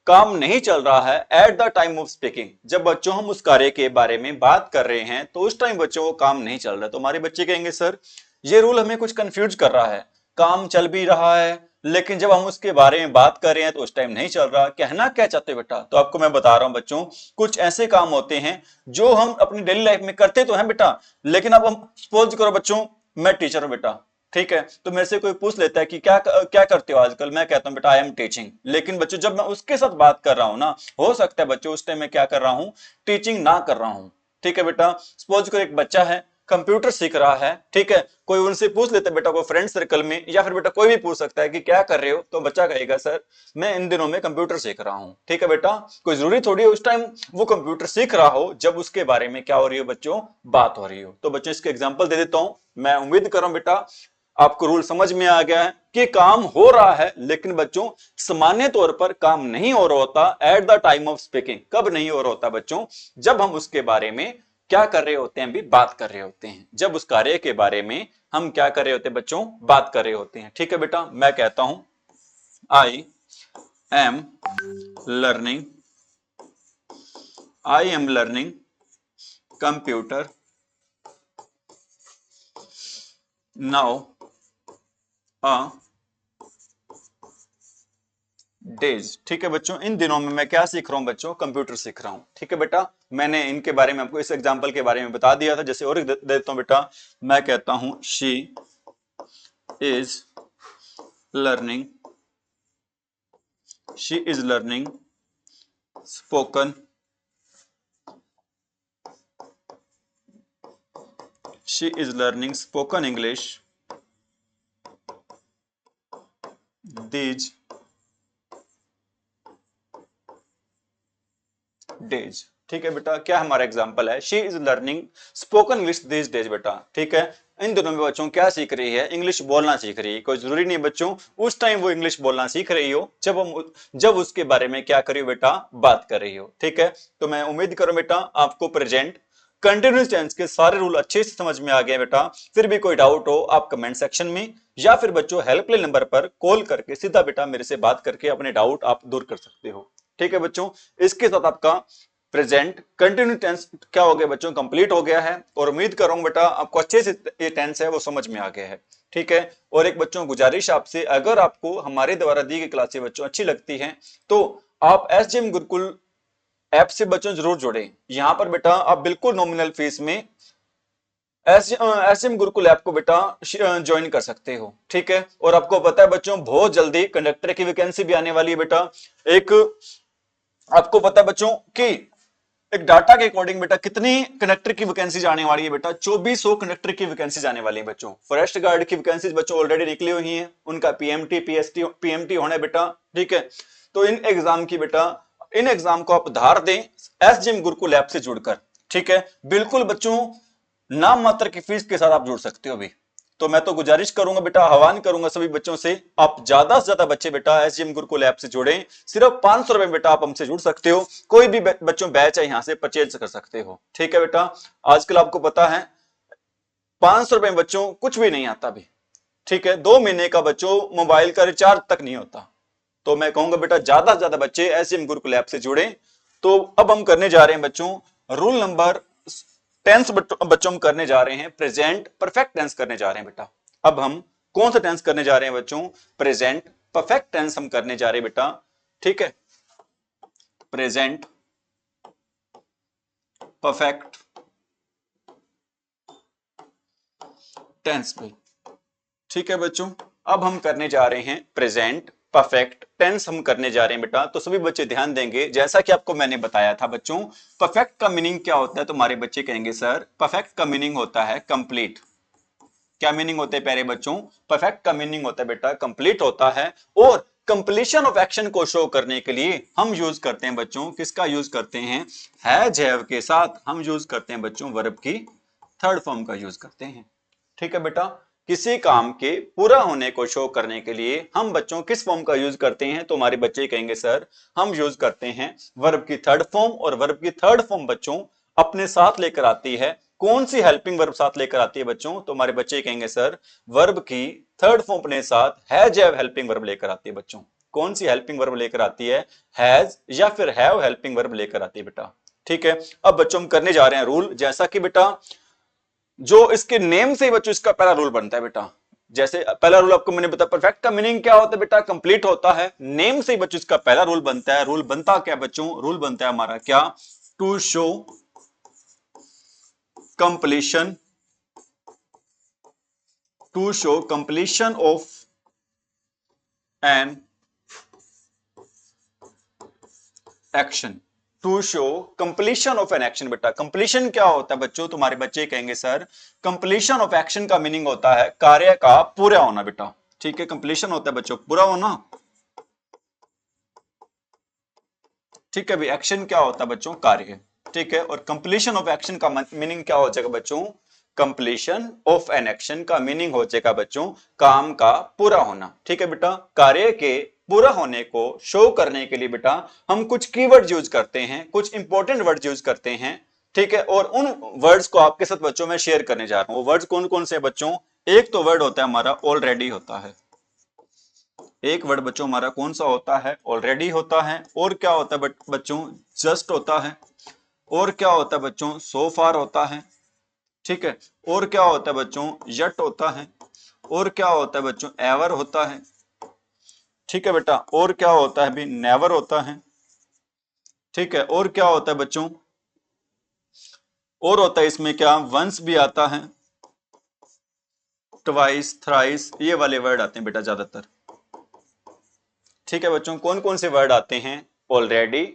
Speaker 1: काम नहीं चल रहा है at the time of speaking. जब बच्चों हम उस कार्य के बारे में बात कर रहे हैं तो उस टाइम बच्चों वो काम नहीं चल रहा है। तो हमारे बच्चे कहेंगे सर ये रूल हमें कुछ कंफ्यूज कर रहा है, काम चल भी रहा है लेकिन जब हम उसके बारे में बात कर रहे हैं तो उस टाइम नहीं चल रहा। कहना क्या चाहते हो बेटा, तो आपको मैं बता रहा हूं बच्चों कुछ ऐसे काम होते हैं जो हम अपनी डेली लाइफ में करते तो हैं बेटा, लेकिन अब हम सपोज करो बच्चों मैं टीचर हूं बेटा, ठीक है, तो मेरे से कोई पूछ लेता है कि क्या क्या करते हो आजकल, मैं कहता हूं बेटा आई एम टीचिंग। लेकिन बच्चों जब मैं उसके साथ बात कर रहा हूं ना, हो सकता है बच्चों उस टाइम मैं क्या कर रहा हूं, टीचिंग ना कर रहा हूं। ठीक है बेटा, सपोज करो एक बच्चा है कंप्यूटर सीख रहा है, ठीक है, कोई उनसे पूछ लेता है बेटा, कोई फ्रेंड सर्कल में या फिर बेटा कोई भी पूछ सकता है कि क्या कर रहे हो, तो बच्चा कहेगा सर मैं इन दिनों में कंप्यूटर सीख रहा हूं। ठीक है बेटा, कोई जरूरी थोड़ी है उस टाइम वो कंप्यूटर सीख रहा हो जब उसके बारे में क्या हो रही हो बच्चों, बात हो रही हो। तो बच्चों इसके एग्जाम्पल दे देता हूं। मैं उम्मीद कर रहा हूं बेटा आपको रूल समझ में आ गया है कि काम हो रहा है, लेकिन बच्चों सामान्य तौर पर काम नहीं हो रहा होता at the time of speaking. कब नहीं हो रहा होता बच्चों, जब हम उसके बारे में क्या कर रहे होते हैं, अभी बात कर रहे होते हैं, जब उस कार्य के बारे में हम क्या कर रहे होते हैं बच्चों, बात कर रहे होते हैं। ठीक है बेटा, मैं कहता हूं I am learning, I am learning computer now a days. ठीक है बच्चों, इन दिनों में मैं क्या सीख रहा हूं बच्चों, कंप्यूटर सीख रहा हूं। ठीक है बेटा, मैंने इनके बारे में आपको इस एग्जांपल के बारे में बता दिया था। जैसे और दे देता हूं बेटा, मैं कहता हूं she is learning, she is learning spoken, she is learning spoken English these days. ठीक है बेटा, क्या हमारा एग्जांपल है, she is learning spoken English these days बेटा। ठीक है, इन दोनों में बच्चों क्या सीख रही है, इंग्लिश बोलना सीख रही है। कोई जरूरी नहीं बच्चों उस टाइम वो इंग्लिश बोलना सीख रही हो जब उसके बारे में क्या करियो बेटा, बात कर रही हो। ठीक है, तो मैं उम्मीद करूं बेटा आपको प्रेजेंट कंटिन्यूस टेंस के सारे रूल अच्छे से समझ में आ गए बेटा। फिर भी कोई डाउट हो आप कमेंट सेक्शन में या फिर बच्चों हेल्पलाइन नंबर पर कॉल करके सीधा बेटा मेरे से बात करके अपने डाउट आप दूर कर सकते हो। ठीक है बच्चों, इसके साथ आपका प्रेजेंट कंटिन्यू टेंस क्या हो गया बच्चों, कंप्लीट हो गया है। और उम्मीद कर रहा हूं बेटा आपको अच्छे से ये टेंस है वो समझ में आ गया है। ठीक है, और एक बच्चों गुजारिश आपसे, अगर आपको हमारे द्वारा दी गई क्लासें बच्चों अच्छी लगती हैं तो आप एसजेएम गुरुकुल ऐप से बच्चों जरूर जुड़े। यहां पर बेटा आप बिल्कुल नॉमिनल फीस में एसएम गुरुकुल ऐप को बेटा ज्वाइन कर सकते हो। ठीक है, और आपको पता है बच्चों बहुत जल्दी कंडक्टर की वैकेंसी भी आने वाली है बेटा। एक आपको पता है बच्चों कि एक डाटा के अकॉर्डिंग बेटा कितनी कंडक्टर की वैकेंसी जाने वाली है बेटा, 2400 कंडक्टर की वैकेंसी जाने वाली है बच्चों। फॉरेस्ट गार्ड की वैकेंसी बच्चों ऑलरेडी निकली हुई है, उनका पीएमटी पीएसटी पीएमटी होना है बेटा। ठीक है, तो इन एग्जाम को आप धार दें एसजीएम गुरुकुल ऐप से जुड़कर। ठीक है, बिल्कुल बच्चों नाम मात्र की फीस के साथ आप जुड़ सकते हो भी। तो मैं तो गुजारिश करूंगा बेटा, आह्वान करूंगा सभी बच्चों से आप ज्यादा से ज्यादा बच्चे बेटा एसजीएम गुरुकुल ऐप से जुड़ें। सिर्फ 500 रुपए बेटा आप हमसे जुड़ सकते हो, कोई भी बच्चों बैच है यहां से परचेज कर सकते हो। ठीक है बेटा, आजकल आपको पता है 500 रुपए बच्चों कुछ भी नहीं आता भी। ठीक है, 2 महीने का बच्चों मोबाइल का रिचार्ज तक नहीं होता। तो मैं कहूंगा बेटा ज्यादा से ज्यादा बच्चे एसजीएम गुरुकुल ऐप से जुड़े। तो अब हम करने जा रहे हैं बच्चों रूल नंबर टेंस बच्चों हम करने जा रहे हैं प्रेजेंट परफेक्ट टेंस करने जा रहे हैं बेटा। अब हम कौन सा टेंस करने जा रहे हैं बच्चों, प्रेजेंट परफेक्ट टेंस हम करने जा रहे हैं बेटा। ठीक है, प्रेजेंट परफेक्ट टेंस पे। ठीक है बच्चों, अब हम करने जा रहे हैं प्रेजेंट परफेक्ट टेंस हम करने जा रहे हैं बेटा। तो सभी बच्चे ध्यान देंगे, जैसा कि आपको मैंने बताया था बच्चों परफेक्ट का मीनिंग क्या होता है, तो हमारे बच्चे कहेंगे सर परफेक्ट का मीनिंग होता है कंप्लीट। क्या मीनिंग होते हैं प्यारे बच्चों, परफेक्ट का मीनिंग होता है बेटा कंप्लीट होता है। और कंप्लीशन ऑफ एक्शन को शो करने के लिए हम यूज करते हैं बच्चों, किसका यूज करते हैं, हैज हैव के साथ हम यूज करते हैं बच्चों वर्ब की थर्ड फॉर्म का यूज करते हैं। ठीक है बेटा, किसी काम के पूरा होने को शो करने के लिए हम बच्चों किस फॉर्म का यूज करते हैं, तो हमारे बच्चे कहेंगे सर हम यूज करते हैं वर्ब की थर्ड फॉर्म। और वर्ब की थर्ड फॉर्म बच्चों अपने साथ लेकर आती है, कौन सी हेल्पिंग वर्ब साथ लेकर आती है बच्चों, तो हमारे बच्चे कहेंगे सर वर्ब की थर्ड फॉर्म अपने साथ हैज हैव हेल्पिंग वर्ब लेकर आती है बच्चों। कौन सी हेल्पिंग वर्ब लेकर आती है, हैज या फिर हैव हेल्पिंग वर्ब लेकर आती है बेटा। ठीक है, अब बच्चों हम करने जा रहे हैं रूल, जैसा कि बेटा जो इसके नेम से ही बच्चों इसका पहला रूल बनता है बेटा। जैसे पहला रूल आपको मैंने बताया परफेक्ट का मीनिंग क्या होता है बेटा, कंप्लीट होता है। नेम से ही बच्चों इसका पहला रूल बनता है। रूल बनता क्या बच्चों, रूल बनता है हमारा क्या, to show completion, to show completion of an action. To show completion of an action. बेटा कंप्लीशन क्या होता है बच्चों, तुम्हारे बच्चे कहेंगे सर कंप्लीशन ऑफ एक्शन का मीनिंग होता है कार्य का पूरा होना। बेटा ठीक है, कंप्लीशन होता है बच्चों पूरा होना। ठीक है, भी एक्शन क्या होता है बच्चों, कार्य। ठीक है, और कंप्लीशन ऑफ एक्शन का मीनिंग क्या हो जाएगा बच्चों, कंप्लीशन ऑफ एन एक्शन का मीनिंग हो जाएगा बच्चों काम का पूरा होना। ठीक है बेटा, कार्य के पूरा होने को शो करने के लिए बेटा हम कुछ कीवर्ड यूज करते हैं, कुछ इंपॉर्टेंट वर्ड यूज करते हैं। ठीक है, और उन वर्ड्स को आपके साथ बच्चों में शेयर करने जा रहा हूं। वर्ड्स कौन कौन से बच्चों, एक तो वर्ड होता है हमारा ऑलरेडी होता है, एक वर्ड बच्चों हमारा कौन सा होता है, ऑलरेडी होता है। और क्या होता है बच्चों, जस्ट होता है। और क्या होता है बच्चों, सो फार होता है। ठीक है, और क्या होता है बच्चों, यट होता है। और क्या होता है बच्चों, एवर होता है। ठीक है बेटा, और क्या होता है भी, नेवर होता है। ठीक है, और क्या होता है बच्चों, और होता है इसमें क्या, वंस भी आता है, ट्वाइस, थ्राइस, ये वाले वर्ड आते हैं बेटा ज्यादातर। ठीक है बच्चों, कौन कौन से वर्ड आते हैं, already,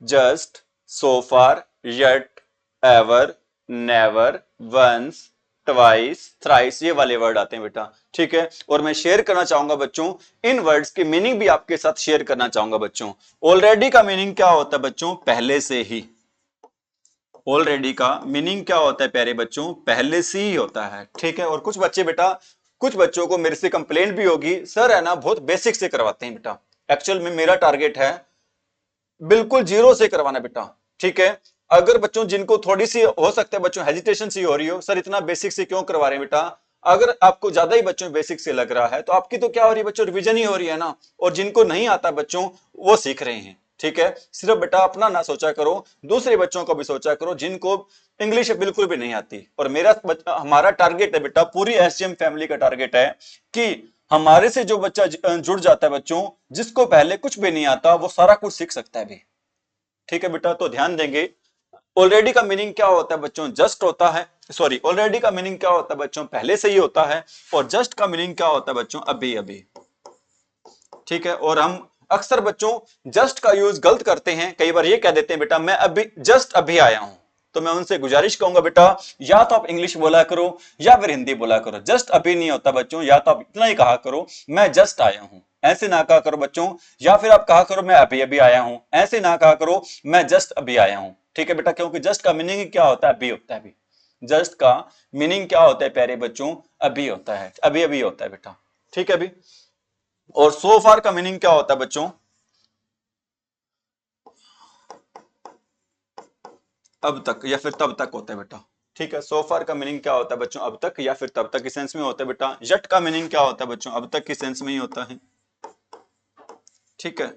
Speaker 1: just, so far, yet, ever, never, once, twice, thrice, ये वाले वर्ड आते हैं बेटा। ठीक है, और मैं शेयर करना चाहूंगा बच्चों, इन वर्ड्स की मीनिंग भी आपके साथ शेयर करना चाहूंगा बच्चों। ऑलरेडी का मीनिंग क्या होता है बच्चों, पहले से ही। ऑलरेडी का मीनिंग क्या होता है प्यारे बच्चों, पहले से ही होता है। ठीक है, और कुछ बच्चे बेटा, कुछ बच्चों को मेरे से कंप्लेंट भी होगी, सर है ना बहुत बेसिक से करवाते हैं बेटा। एक्चुअल में मेरा टारगेट है बिल्कुल जीरो से करवाना बेटा। ठीक है, अगर बच्चों जिनको थोड़ी सी हो सकता है बच्चों हेजिटेशन सी हो रही हो, सर इतना बेसिक से क्यों करवा रहे हैं बेटा, अगर आपको ज्यादा ही बच्चों बेसिक से लग रहा है तो आपकी तो क्या हो रही है बच्चों, रिवीजन ही हो रही है ना। और जिनको नहीं आता बच्चों वो सीख रहे हैं। ठीक है, सिर्फ बेटा अपना ना सोचा करो, दूसरे बच्चों को भी सोचा करो जिनको इंग्लिश बिल्कुल भी नहीं आती। और हमारा टारगेट है बेटा, पूरी एसजीएम फैमिली का टारगेट है कि हमारे से जो बच्चा जुड़ जाता है बच्चों, जिसको पहले कुछ भी नहीं आता वो सारा कुछ सीख सकता है भी। ठीक है बेटा, तो ध्यान देंगे। ऑलरेडी का मीनिंग क्या होता है बच्चों, जस्ट होता है, सॉरी ऑलरेडी का मीनिंग क्या होता है बच्चों, पहले से ही होता है। और जस्ट का मीनिंग क्या होता है बच्चों, अभी अभी। ठीक है, और हम अक्सर बच्चों जस्ट का यूज गलत करते हैं, कई बार ये कह देते हैं बेटा मैं अभी जस्ट अभी आया हूं। तो मैं उनसे गुजारिश कहूंगा बेटा, या तो आप इंग्लिश बोला करो या फिर हिंदी बोला करो। जस्ट अभी नहीं होता बच्चों, या तो आप इतना ही कहा करो मैं जस्ट आया हूं, ऐसे ना कहा करो बच्चों। या फिर आप कहा करो मैं अभी अभी आया हूं, ऐसे ना कहा करो मैं जस्ट अभी आया हूं। ठीक है बेटा, क्योंकि जस्ट का मीनिंग क्या होता है, अभी होता है अभी। जस्ट का मीनिंग क्या होता है प्यारे बच्चों, अभी होता है, अभी अभी होता है बेटा। ठीक है अभी। और सो फार का मीनिंग क्या होता है बच्चों, अब तक या फिर तब तक होता है बेटा। ठीक है, सो फार का मीनिंग क्या होता है बच्चों, अब तक या फिर तब तक की सेंस में होता है बेटा। यट का मीनिंग क्या होता है बच्चों, अब तक की सेंस में ही होता है। ठीक है,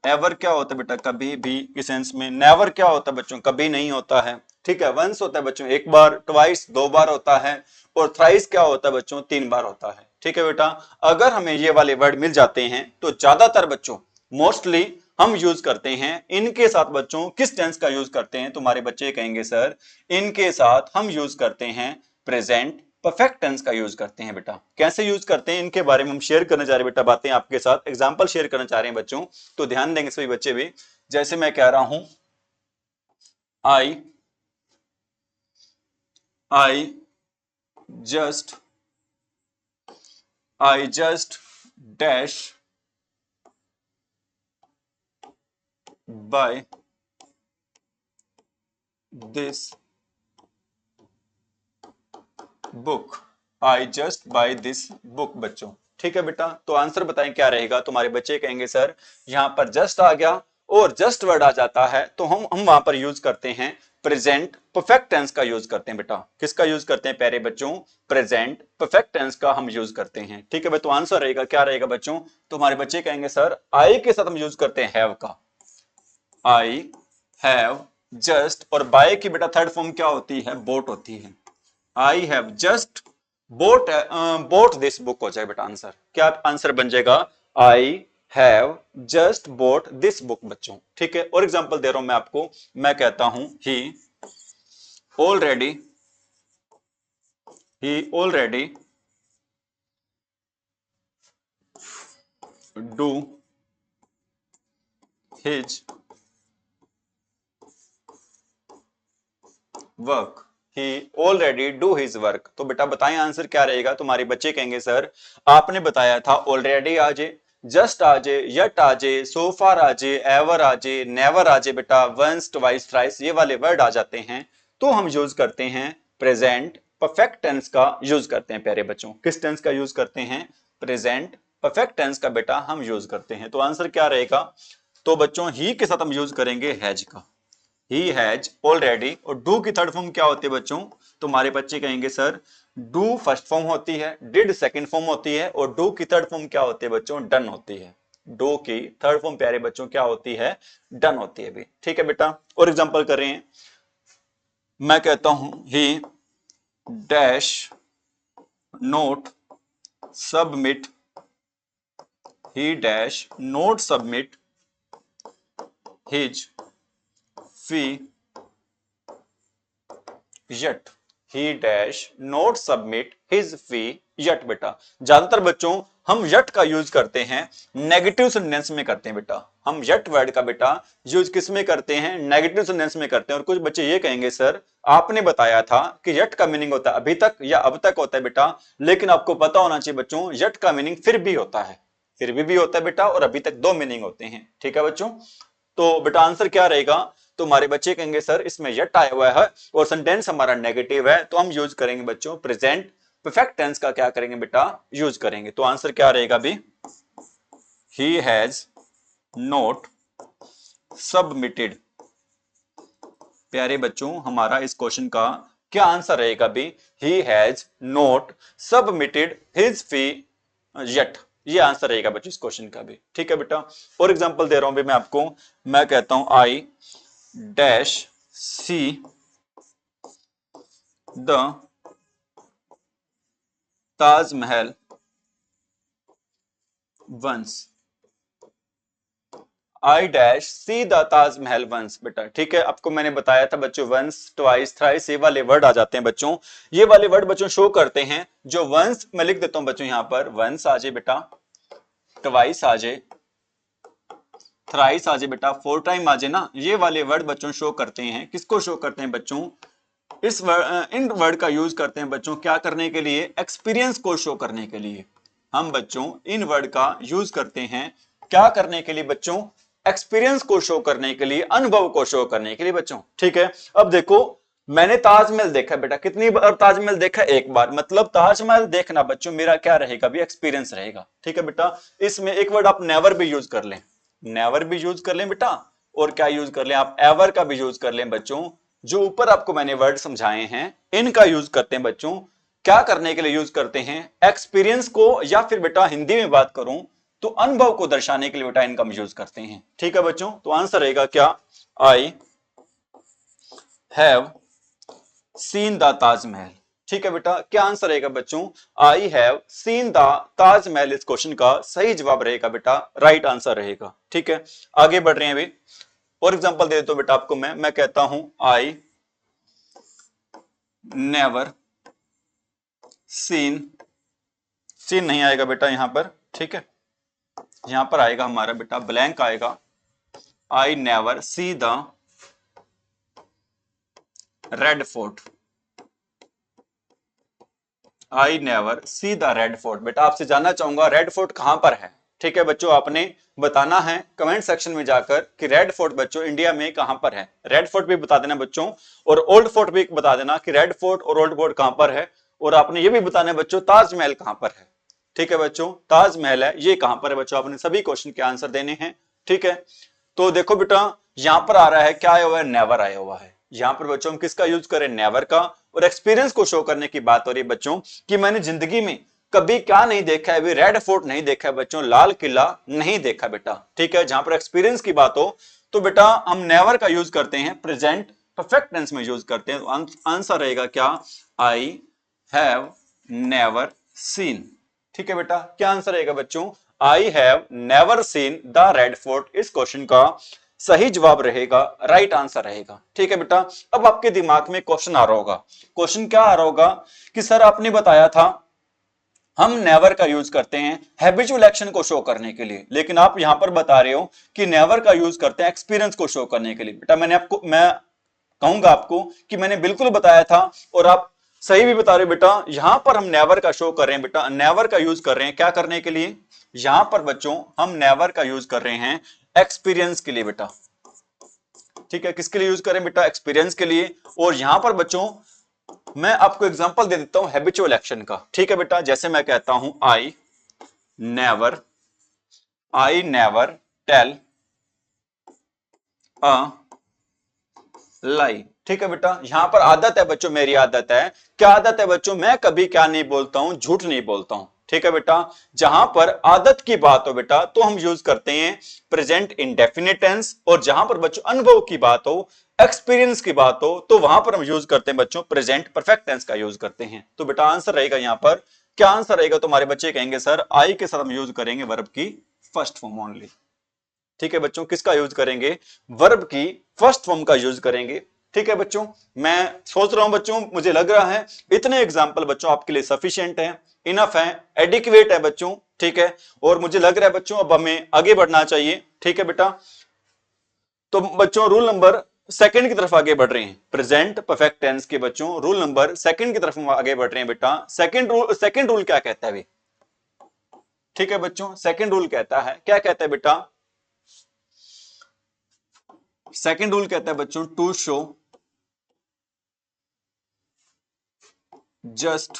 Speaker 1: एवर क्या होता है बेटा, कभी भी की सेंस में। नेवर क्या होता है बच्चों, कभी नहीं होता है। ठीक है, वंस होता है बच्चों एक बार, ट्वाइस दो बार होता है, और थ्राइस क्या होता है बच्चों, तीन बार होता है। ठीक है बेटा, अगर हमें ये वाले वर्ड मिल जाते हैं तो ज्यादातर बच्चों मोस्टली हम यूज करते हैं इनके साथ बच्चों। किस टेंस का यूज करते हैं, तुम्हारे बच्चे कहेंगे सर इनके साथ हम यूज करते हैं प्रेजेंट परफेक्ट टेंस का यूज करते हैं बेटा। कैसे यूज करते हैं इनके बारे में हम शेयर करने जा रहे हैं बेटा, बातें आपके साथ एग्जांपल शेयर करना चाह रहे हैं बच्चों। तो ध्यान देंगे सभी बच्चे भी। जैसे मैं कह रहा हूं I I just I just dash buy this book, I just buy this book बच्चों। ठीक है बेटा, तो आंसर बताएं क्या रहेगा। तुम्हारे बच्चे कहेंगे सर यहां पर जस्ट आ गया और जस्ट वर्ड आ जाता है तो हम वहां पर यूज करते हैं प्रेजेंट परफेक्ट टेंस का यूज करते हैं बेटा। किसका यूज करते हैं प्यारे बच्चों, प्रेजेंट परफेक्ट टेंस का हम यूज करते हैं। ठीक है भाई, तो आंसर रहेगा क्या रहेगा बच्चों, तुम्हारे बच्चे कहेंगे सर आई के साथ हम यूज करते हैं हैव का। आई हैव जस्ट, और बाय की बेटा थर्ड फॉर्म क्या होती है, बोट होती है। I have just boat, boat this book हो जाए बेटा आंसर। क्या आंसर बन जाएगा, आई have just boat this book बच्चों। ठीक है, और एग्जांपल दे रहा हूं मैं आपको। मैं कहता हूं already he already do his work, he already do his work. तो बेटा बताएं आंसर क्या रहेगा। तुम्हारे बच्चे कहेंगे सर आपने बताया था ऑलरेडी आजे, जस्ट आजे, यट आजे, सो फार आजे, एवर आजे, नेवर आजे। बेटा वंस, ट्वाइस, थ्राइस ये वाले वर्ड आ जाते हैं तो हम यूज करते हैं प्रेजेंट परफेक्ट टेंस का यूज करते हैं प्यारे बच्चों। किस टेंस का यूज करते हैं? प्रेजेंट परफेक्ट टेंस का बेटा हम यूज करते हैं। तो आंसर क्या रहेगा? तो बच्चों ही के साथ हम यूज करेंगे हैज का, ही हैज ऑलरेडी। और डू की थर्ड फॉर्म क्या होती है बच्चों? तुम्हारे बच्चे कहेंगे सर डू फर्स्ट फॉर्म होती है, डिड सेकंड फॉर्म होती है, और डू की थर्ड फॉर्म क्या होती है बच्चों? डन होती है। डू की थर्ड फॉर्म प्यारे बच्चों क्या होती है? डन होती है भी। ठीक है बेटा। और एग्जांपल कर रहे हैं, मैं कहता हूं ही dash not submit, he dash not submit his fee yet, he dash not submit his fee yet। बेटा ज्यादातर बच्चों हम yet का यूज करते हैं नेगेटिव सेंटेंस में करते हैं बेटा। हम yet वर्ड का बेटा यूज किस में करते हैं? नेगेटिव सेंटेंस में करते हैं। और कुछ बच्चे ये कहेंगे सर आपने बताया था कि yet का मीनिंग होता है अभी तक या अब तक होता है बेटा, लेकिन आपको पता होना चाहिए बच्चों yet का मीनिंग फिर भी होता है, फिर भी होता है बेटा, और अभी तक दो मीनिंग होते हैं। ठीक है बच्चों। तो बेटा आंसर क्या रहेगा? तुम्हारे बच्चे कहेंगे सर इसमें यट आया हुआ है और सेंटेंस हमारा नेगेटिव है, तो हम यूज करेंगे बच्चों प्रेजेंट परफेक्ट टेंस का क्या करेंगे बेटा? यूज करेंगे। तो आंसर क्या रहेगा भी? He has not submitted. प्यारे बच्चों हमारा इस क्वेश्चन का क्या आंसर रहेगा भी? He has not submitted his fee yet. ये आंसर रहेगा बच्चों इस क्वेश्चन का भी। ठीक है बेटा। और एग्जांपल दे रहा हूं भी मैं आपको, मैं कहता हूं I dash see the Taj Mahal once, I dash see the Taj Mahal once. बेटा ठीक है, आपको मैंने बताया था बच्चों वंस, ट्वाइस, थ्राइस ये वाले वर्ड आ जाते हैं बच्चों। ये वाले वर्ड बच्चों शो करते हैं जो वंस मैं लिख देता हूं बच्चों, यहां पर वंस आ जाए बेटा, ट्वाइस आ जाए, थ्राइस आ जाए बेटा, फोर टाइम आ जाए ना। ये वाले वर्ड बच्चों शो करते हैं, किसको शो करते हैं बच्चों? इस इन वर्ड का यूज करते हैं बच्चों क्या करने के लिए? एक्सपीरियंस को शो करने के लिए। हम बच्चों इन वर्ड का यूज करते हैं क्या करने के लिए बच्चों? एक्सपीरियंस को शो करने के लिए, अनुभव को शो करने के लिए बच्चों। ठीक है। अब देखो मैंने ताजमहल देखा बेटा, कितनी बार ताजमहल देखा? एक बार। मतलब ताजमहल देखना बच्चों मेरा क्या रहेगा भी? एक्सपीरियंस रहेगा। ठीक है बेटा। इसमें एक वर्ड आप नेवर भी यूज कर लें, नेवर भी यूज कर लें बेटा, और क्या यूज कर लें आप? एवर का भी यूज कर लें बच्चों। जो ऊपर आपको मैंने वर्ड समझाए हैं इनका यूज करते हैं बच्चों क्या करने के लिए? यूज करते हैं एक्सपीरियंस को, या फिर बेटा हिंदी में बात करूं तो अनुभव को दर्शाने के लिए बेटा इनका हम यूज करते हैं। ठीक है बच्चों। तो आंसर रहेगा क्या? I have seen the Taj Mahal. ठीक है बेटा। क्या आंसर रहेगा बच्चों? I have seen the Taj Mahal. इस क्वेश्चन का सही जवाब रहेगा बेटा, राइट आंसर रहेगा। ठीक है। आगे बढ़ रहे हैं अभी। और एग्जांपल दे देता हूं बेटा आपको मैं कहता हूं आई नेवर सीन, सीन नहीं आएगा बेटा यहां पर। ठीक है। यहां पर आएगा हमारा बेटा ब्लैंक आएगा, I never see the red fort, I never see the red fort. बेटा आपसे जानना चाहूंगा रेड फोर्ट कहां पर है? ठीक है बच्चों, आपने बताना है कमेंट सेक्शन में जाकर कि रेड फोर्ट बच्चों इंडिया में कहां पर है। रेड फोर्ट भी बता देना बच्चों, और ओल्ड फोर्ट भी बता देना कि रेड फोर्ट और ओल्ड फोर्ट कहां पर है। और आपने ये भी बताना है बच्चों ताजमहल कहां पर है। ठीक है बच्चों, ताजमहल है ये कहां पर है बच्चों, आपने सभी क्वेश्चन के आंसर देने हैं। ठीक है। तो देखो बेटा यहां पर आ रहा है क्या आया हुआ है? नेवर आया हुआ है। यहां पर बच्चों हम किसका यूज करें? नेवर का। और एक्सपीरियंस को शो करने की बात हो रही है बच्चों कि मैंने जिंदगी में कभी क्या नहीं देखा है? रेड फोर्ट नहीं देखा है बच्चों, लाल किला नहीं देखा बेटा। ठीक है। जहां पर एक्सपीरियंस की बात हो तो बेटा हम नेवर का यूज करते हैं, प्रेजेंट परफेक्ट टेंस में यूज करते हैं। तो आंसर रहेगा क्या? I have never seen. ठीक है बेटा। क्या आंसर रहेगा बच्चों? I have never seen the red fort. इस क्वेश्चन का सही जवाब रहेगा, राइट आंसर रहेगा। ठीक है बेटा। अब आपके दिमाग में क्वेश्चन आ रहा होगा, क्वेश्चन क्या आ रहा होगा कि सर आपने बताया था हम नेवर का यूज करते हैं हैबिचुअल एक्शन को शो करने के लिए, लेकिन आप यहां पर बता रहे हो कि नेवर का यूज करते हैं एक्सपीरियंस को शो करने के लिए। बेटा मैं कहूंगा आपको कि मैंने बिल्कुल बताया था और आप सही भी बता रहे हो बेटा। यहां पर हम नेवर का शो कर रहे हैं बेटा, नेवर का यूज कर रहे हैं क्या करने के लिए, यहां पर बच्चों हम नेवर का यूज कर रहे हैं एक्सपीरियंस के लिए बेटा। ठीक है, किसके लिए यूज करें बेटा, एक्सपीरियंस के लिए। और यहां पर बच्चों मैं आपको एग्जांपल दे देता हूं हैबिचुअल एक्शन का। ठीक है बेटा, जैसे मैं कहता हूं आई नेवर टेल अ लाई। ठीक है बेटा, यहां पर आदत है बच्चों, मेरी आदत है, क्या आदत है बच्चों, मैं कभी क्या नहीं बोलता हूं, झूठ नहीं बोलता हूं। ठीक है बेटा, जहां पर आदत की बात हो बेटा तो हम यूज करते हैं प्रेजेंट इंडेफिनिट टेंस, और जहां पर बच्चों अनुभव की बात हो, एक्सपीरियंस की बात हो, तो वहां पर हम यूज करते हैं बच्चों प्रेजेंट परफेक्ट टेंस का यूज करते हैं। तो बेटा आंसर रहेगा यहां पर, क्या आंसर रहेगा, तुम्हारे बच्चे कहेंगे सर आई के साथ हम यूज करेंगे वर्ब की फर्स्ट फॉर्म ओनली। ठीक है बच्चों, किसका यूज करेंगे, वर्ब की फर्स्ट फॉर्म का यूज करेंगे। ठीक है बच्चों, मैं सोच रहा हूं बच्चों, मुझे लग रहा है इतने एग्जाम्पल बच्चों आपके लिए सफिशिएंट है, इनफ है, एडिक्वेट है बच्चों। ठीक है, और मुझे लग रहा है बच्चों अब हमें आगे बढ़ना चाहिए। ठीक है बेटा, तो बच्चों रूल नंबर सेकंड की तरफ आगे बढ़ रहे हैं, प्रेजेंट परफेक्ट टेंस के बच्चों रूल नंबर सेकंड की तरफ हम आगे बढ़ रहे हैं बेटा। सेकंड रूल क्या कहता है भाई, ठीक है बच्चों, सेकंड रूल कहता है, क्या कहता है बेटा, सेकंड रूल कहता है बच्चों to show just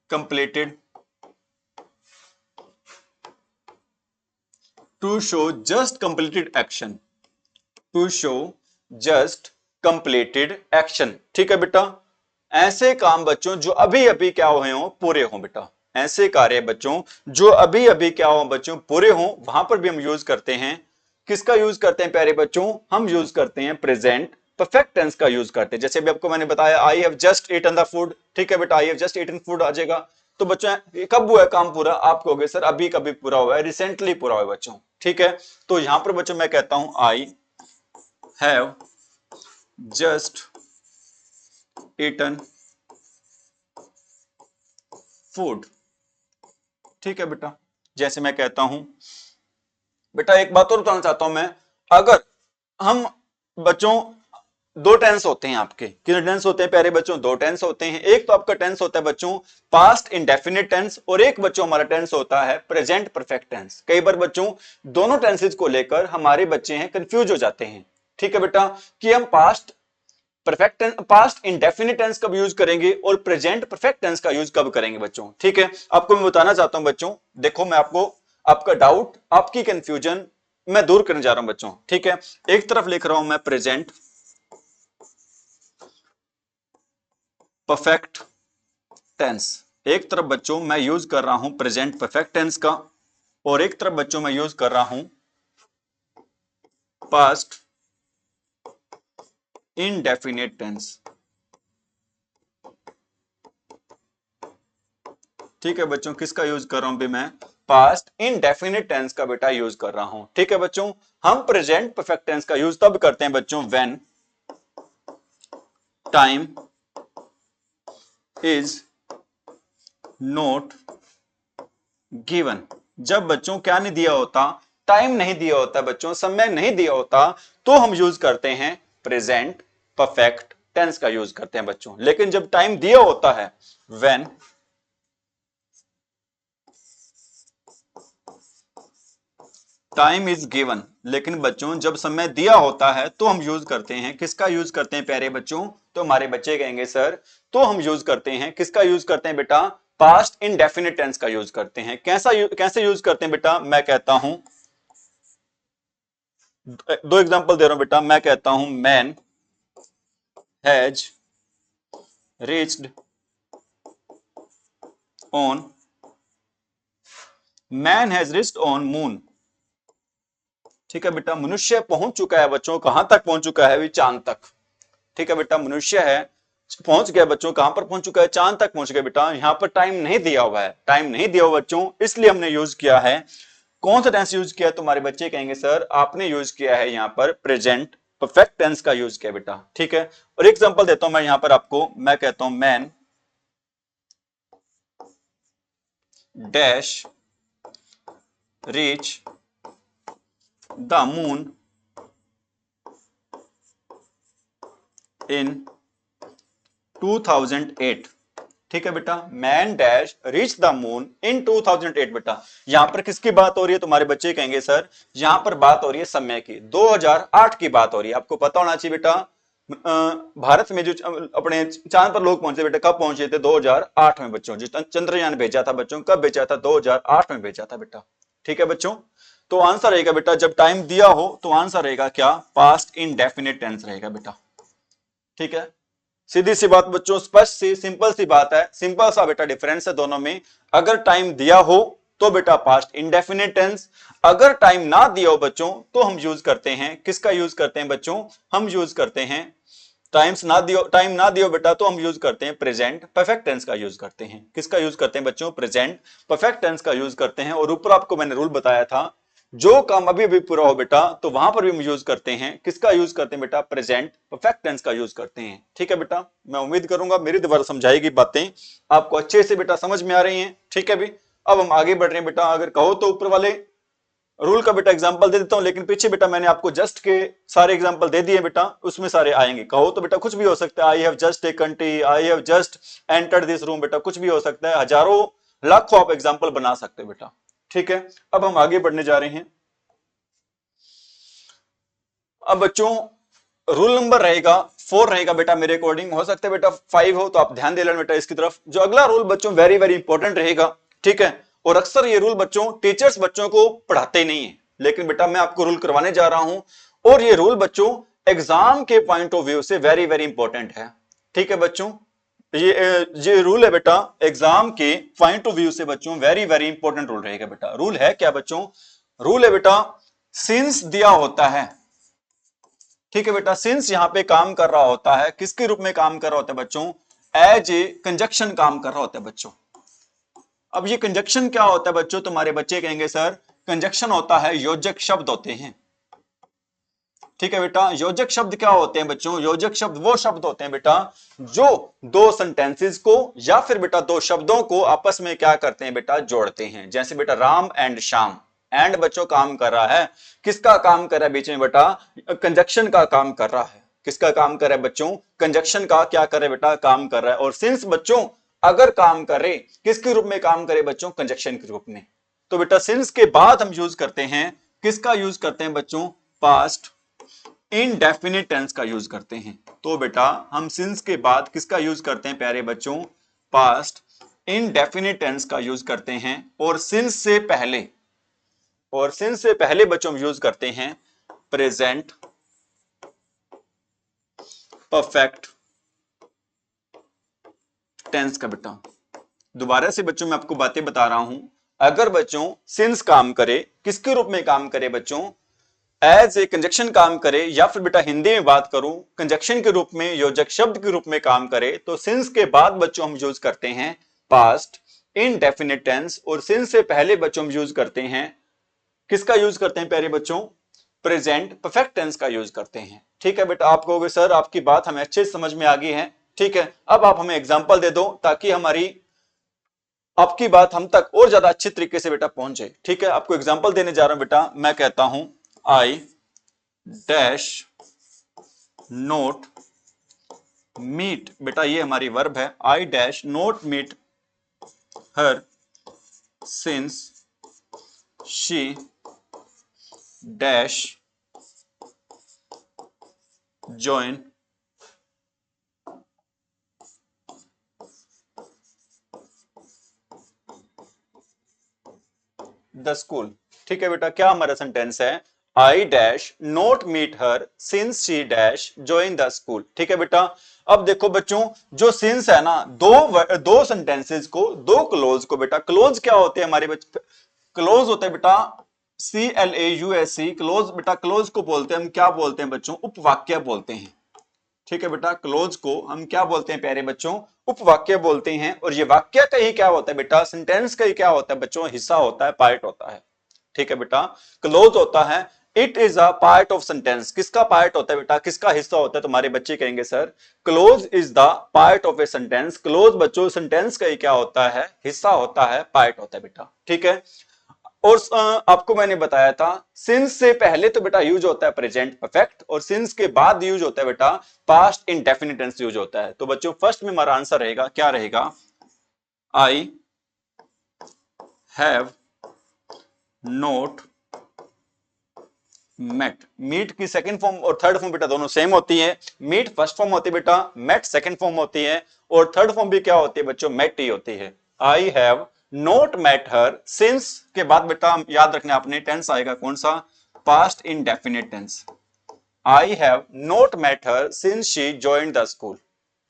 Speaker 1: completed, to show just completed action, to show just completed action. ठीक है बेटा, ऐसे काम बच्चों जो अभी अभी क्या हुए हो, पूरे हो बेटा, ऐसे कार्य बच्चों जो अभी अभी क्या हो बच्चों, पूरे हो, वहां पर भी हम यूज करते हैं, किसका यूज करते हैं प्यारे बच्चों, हम यूज करते हैं प्रेजेंट परफेक्ट टेंस का यूज करते हैं। जैसे अभी आपको मैंने बताया I have just eaten the food. ठीक है बेटा, I have just eaten food आ जाएगा, तो बच्चों ये कब हुआ है काम पूरा, आप कहोगे सर अभी कभी पूरा हुआ है, रिसेंटली पूरा हुआ है बच्चों। ठीक है, तो यहां पर बच्चों मैं कहता हूं I have just eaten food. ठीक है बेटा, जैसे मैं कहता हूं बेटा, एक बात और बताना चाहता हूं मैं, अगर हम बच्चों दो टेंस होते हैं आपके, कितने टेंस होते हैं प्यारे बच्चों, दो टेंस होते हैं। एक तो आपका टेंस होता है बच्चों पास्ट इंडेफिनिट टेंस, और एक बच्चों हमारा टेंस होता है प्रेजेंट परफेक्ट टेंस। कई बार बच्चों दोनों टेंसेस को लेकर हमारे बच्चे हैं कंफ्यूज हो जाते हैं। ठीक है बेटा, कि हम पास्ट इंडेफिनिट टेंस कब यूज करेंगे और प्रेजेंट परफेक्ट टेंस का यूज कब करेंगे बच्चों। ठीक है, आपको मैं बताना चाहता हूं बच्चों, देखो मैं आपको आपका डाउट, आपकी कंफ्यूजन मैं दूर करने जा रहा हूं बच्चों। ठीक है, एक तरफ लिख रहा हूं मैं प्रेजेंट परफेक्ट टेंस, एक तरफ बच्चों मैं यूज कर रहा हूं प्रेजेंट परफेक्ट टेंस का, और एक तरफ बच्चों मैं यूज कर रहा हूं पास्ट इंडेफिनिट टेंस। ठीक है बच्चों, किसका यूज कर रहा हूं भी मैं, पास्ट इंडेफिनिट टेंस का बेटा यूज कर रहा हूं। ठीक है बच्चों, हम प्रेजेंट परफेक्ट टेंस का यूज तब करते हैं बच्चों when time is not given, जब बच्चों क्या नहीं दिया होता, टाइम नहीं दिया होता बच्चों, समय नहीं दिया होता, तो हम यूज करते हैं प्रेजेंट परफेक्ट टेंस का यूज करते हैं बच्चों। लेकिन जब टाइम दिया होता है, व्हेन टाइम इज गिवन, लेकिन बच्चों जब समय दिया होता है तो हम यूज करते हैं, किसका यूज करते हैं प्यारे बच्चों, तो हमारे बच्चे कहेंगे सर तो हम यूज करते हैं, किसका यूज करते हैं बेटा, पास्ट इंडेफिनिट टेंस का यूज करते हैं। कैसे यूज करते हैं बेटा, मैं कहता हूं, दो एग्जांपल दे रहा हूं बेटा, मैं कहता हूं man has reached on, man has reached on moon. ठीक है बेटा, मनुष्य पहुंच चुका है बच्चों, कहां तक पहुंच चुका है, चांद तक। ठीक है बेटा, मनुष्य है पहुंच गया बच्चों, कहां पर पहुंच चुका है, चांद तक पहुंच गया बेटा। यहां पर टाइम नहीं दिया हुआ है, टाइम नहीं दिया हुआ बच्चों, इसलिए हमने यूज किया है, कौन सा टेंस यूज किया, तुम्हारे बच्चे कहेंगे सर आपने यूज किया है यहां पर प्रेजेंट परफेक्ट टेंस का यूज किया बेटा। ठीक है, और एग्जांपल देता हूं मैं यहां पर आपको, मैं कहता हूं man dash reach the moon in 2008। ठीक है बेटा, man dash reach the moon in 2008। बेटा यहां पर किसकी बात हो रही है? तुम्हारे बच्चे कहेंगे सर यहां पर बात हो रही है समय की, 2008 की बात हो रही है। आपको पता होना चाहिए बेटा भारत में जो अपने चांद पर लोग पहुंचे बेटा, कब पहुंचे थे? 2008 में बच्चों। जो चंद्रयान भेजा था बच्चों, कब भेजा था? 2008 में भेजा था बेटा। ठीक है बच्चों, तो आंसर रहेगा बेटा, जब टाइम दिया हो तो आंसर रहेगा क्या? पास्ट इंडेफिनिट टेंस रहेगा बेटा। ठीक है, सीधी सी बात बच्चों, स्पष्ट सी सिंपल सी बात है, सिंपल सा बेटा डिफरेंस है दोनों में। अगर टाइम दिया हो तो बेटा पास्ट इंडेफिनिट टेंस, अगर टाइम ना दिया हो बच्चों तो हम यूज करते हैं, किसका यूज करते हैं बच्चों? हम यूज करते हैं टाइम ना दियो बेटा तो हम यूज करते हैं प्रेजेंट परफेक्ट टेंस का यूज करते हैं। किसका यूज करते हैं बच्चों? प्रेजेंट परफेक्ट टेंस का यूज करते हैं। और ऊपर आपको मैंने रूल बताया था, जो काम अभी अभी पूरा हो बेटा तो वहां पर भी हम यूज करते हैं, किसका यूज करते हैं बेटा? प्रेजेंट परफेक्ट टेंस का यूज करते हैं। ठीक है बेटा, मैं उम्मीद करूंगा मेरी द्वारा समझाई गई बातें आपको अच्छे से बेटा समझ में आ रही हैं। ठीक है भी, अब हम आगे बढ़ रहे हैं बेटा। अगर कहो तो ऊपर वाले रूल का बेटा एग्जांपल दे देता हूं, लेकिन पीछे बेटा मैंने आपको जस्ट के सारे एग्जांपल दे दिए बेटा, उसमें सारे आएंगे। कहो तो बेटा कुछ भी हो सकता है, I have just taken T, I have just entered this room, बेटा कुछ भी हो सकता है, हजारों लाखों आप एग्जांपल बना सकते हो बेटा। ठीक है, अब हम आगे बढ़ने जा रहे हैं। अब बच्चों रूल नंबर रहेगा 4 रहेगा बेटा मेरे अकॉर्डिंग, हो सकता है बेटा 5 हो, तो आप ध्यान दे लेना बेटा इसकी तरफ। जो अगला रूल बच्चों वेरी वेरी इंपॉर्टेंट रहेगा। ठीक है, और अक्सर ये रूल बच्चों टीचर्स बच्चों को पढ़ाते नहीं है, लेकिन बेटा मैं आपको रूल करवाने जा रहा हूं, और ये रूल बच्चों एग्जाम के पॉइंट ऑफ व्यू से वेरी वेरी इंपॉर्टेंट है। ठीक है बच्चों, ये रूल है बेटा एग्जाम के पॉइंट ऑफ व्यू से बच्चों वेरी वेरी इंपॉर्टेंट रूल रहेगा बेटा। रूल है क्या बच्चों? रूल है बेटा सिंस दिया होता है। ठीक है बेटा, सिंस यहां पे काम कर रहा होता है, किसके रूप में काम कर रहा होता है बच्चों? एज ए कंजक्शन काम कर रहा होता है बच्चों। अब ये कंजक्शन क्या होता है बच्चों? तुम्हारे बच्चे कहेंगे सर कंजक्शन होता है योजक शब्द होते हैं। ठीक है बेटा, योजक शब्द क्या होते हैं बच्चों? योजक शब्द वो शब्द होते हैं बेटा जो दो सेंटेंसेस को या फिर बेटा दो शब्दों को आपस में क्या करते हैं बेटा? जोड़ते हैं। जैसे बेटा राम एंड श्याम, एंड बच्चों काम कर रहा है, किसका काम कर रहा है बीच में बेटा? कंजक्शन का काम कर रहा है। किसका काम कर रहा है बच्चों? कंजक्शन का क्या कर रहा है बेटा? काम कर रहा है। और सिंस बच्चों अगर काम करे, किसके रूप में काम करे बच्चों? कंजक्शन के रूप में। तो बेटा सिंस के बाद हम यूज करते हैं, किसका यूज करते हैं बच्चों? पास्ट इनडेफिनिट टेंस का यूज करते हैं। तो बेटा हम सिंस के बाद किसका यूज करते हैं प्यारे बच्चों? पास्ट इनडेफिनिट टेंस का यूज करते हैं। और सिंस से पहले बच्चों हम यूज करते हैं प्रेजेंट परफेक्ट टेंस का बेटा। दोबारा से बच्चों मैं आपको बातें बता रहा हूं, अगर बच्चों सिंस काम करे, किसके रूप में काम करे बच्चों? एज ए कंजक्शन काम करे, या फिर बेटा हिंदी में बात करूं कंजक्शन के रूप में, योजक शब्द के रूप में काम करे, तो सिंस के बाद बच्चों हम यूज करते हैं पास्ट इनडेफिनिट टेंस। और सिंस से पहले बच्चों हम यूज करते हैं, किसका यूज करते हैं प्यारे बच्चों? प्रेजेंट परफेक्ट टेंस का यूज करते हैं। ठीक है बेटा, आप कहोगे सर आपकी बात हमें अच्छे से समझ में आ गई है। ठीक है, अब आप हमें एग्जांपल दे दो ताकि हमारी आपकी बात हम तक और ज्यादा अच्छे तरीके से बेटा पहुंचे। ठीक है, आपको एग्जांपल देने जा रहा हूं बेटा। मैं कहता हूं आई डैश नोट मीट, बेटा ये हमारी वर्ब है, I dash not meet her since she dash join the school. ठीक है बेटा, क्या हमारा सेंटेंस है? I dash not meet her since she dash join the school. ठीक है बेटा, अब देखो बच्चों जो सिंस है ना, दो सेंटेंसेस को, दो क्लोज को बेटा, क्लोज क्या होते हैं हमारे बच्चे? क्लोज होते हैं बेटा CLAUSE, क्लोज बेटा, क्लोज को बोलते हैं हम क्या बोलते हैं बच्चों? उपवाक्य बोलते हैं। ठीक है बेटा, क्लोज को हम क्या बोलते हैं प्यारे बच्चों? उपवाक्य बोलते हैं। और ये वाक्य का ही क्या होता है बेटा? सेंटेंस का ही क्या होता है बच्चों? हिस्सा होता है, पार्ट होता है। ठीक है बेटा, क्लोज होता है it is a part of sentence. किसका पार्ट होता है बेटा, किसका हिस्सा होता है? तुम्हारे बच्चे कहेंगे sir close is the part of a sentence. Close बच्चों सेंटेंस का ही क्या होता है? हिस्सा होता है, पार्ट होता है बेटा। ठीक है। और आपको मैंने बताया था सिंस से पहले तो बेटा यूज होता है प्रेजेंट परफेक्ट, और सिंस के बाद यूज होता है बेटा पास्ट इंडेफिनिट टेंस यूज होता है। तो बच्चों फर्स्ट में हमारा आंसर रहेगा, क्या रहेगा? I have not met. Meet की सेकंड फॉर्म और थर्ड फॉर्म बेटा दोनों सेम होती है। मीट फर्स्ट फॉर्म होती है बेटा, मेट सेकंड फॉर्म होती है, और थर्ड फॉर्म भी क्या होती है बच्चों? मेट ही होती है। I have not met her since के बाद बेटा याद रखना आपने टेंस आएगा कौन सा? Past indefinite tense. I have not met her since she joined the school.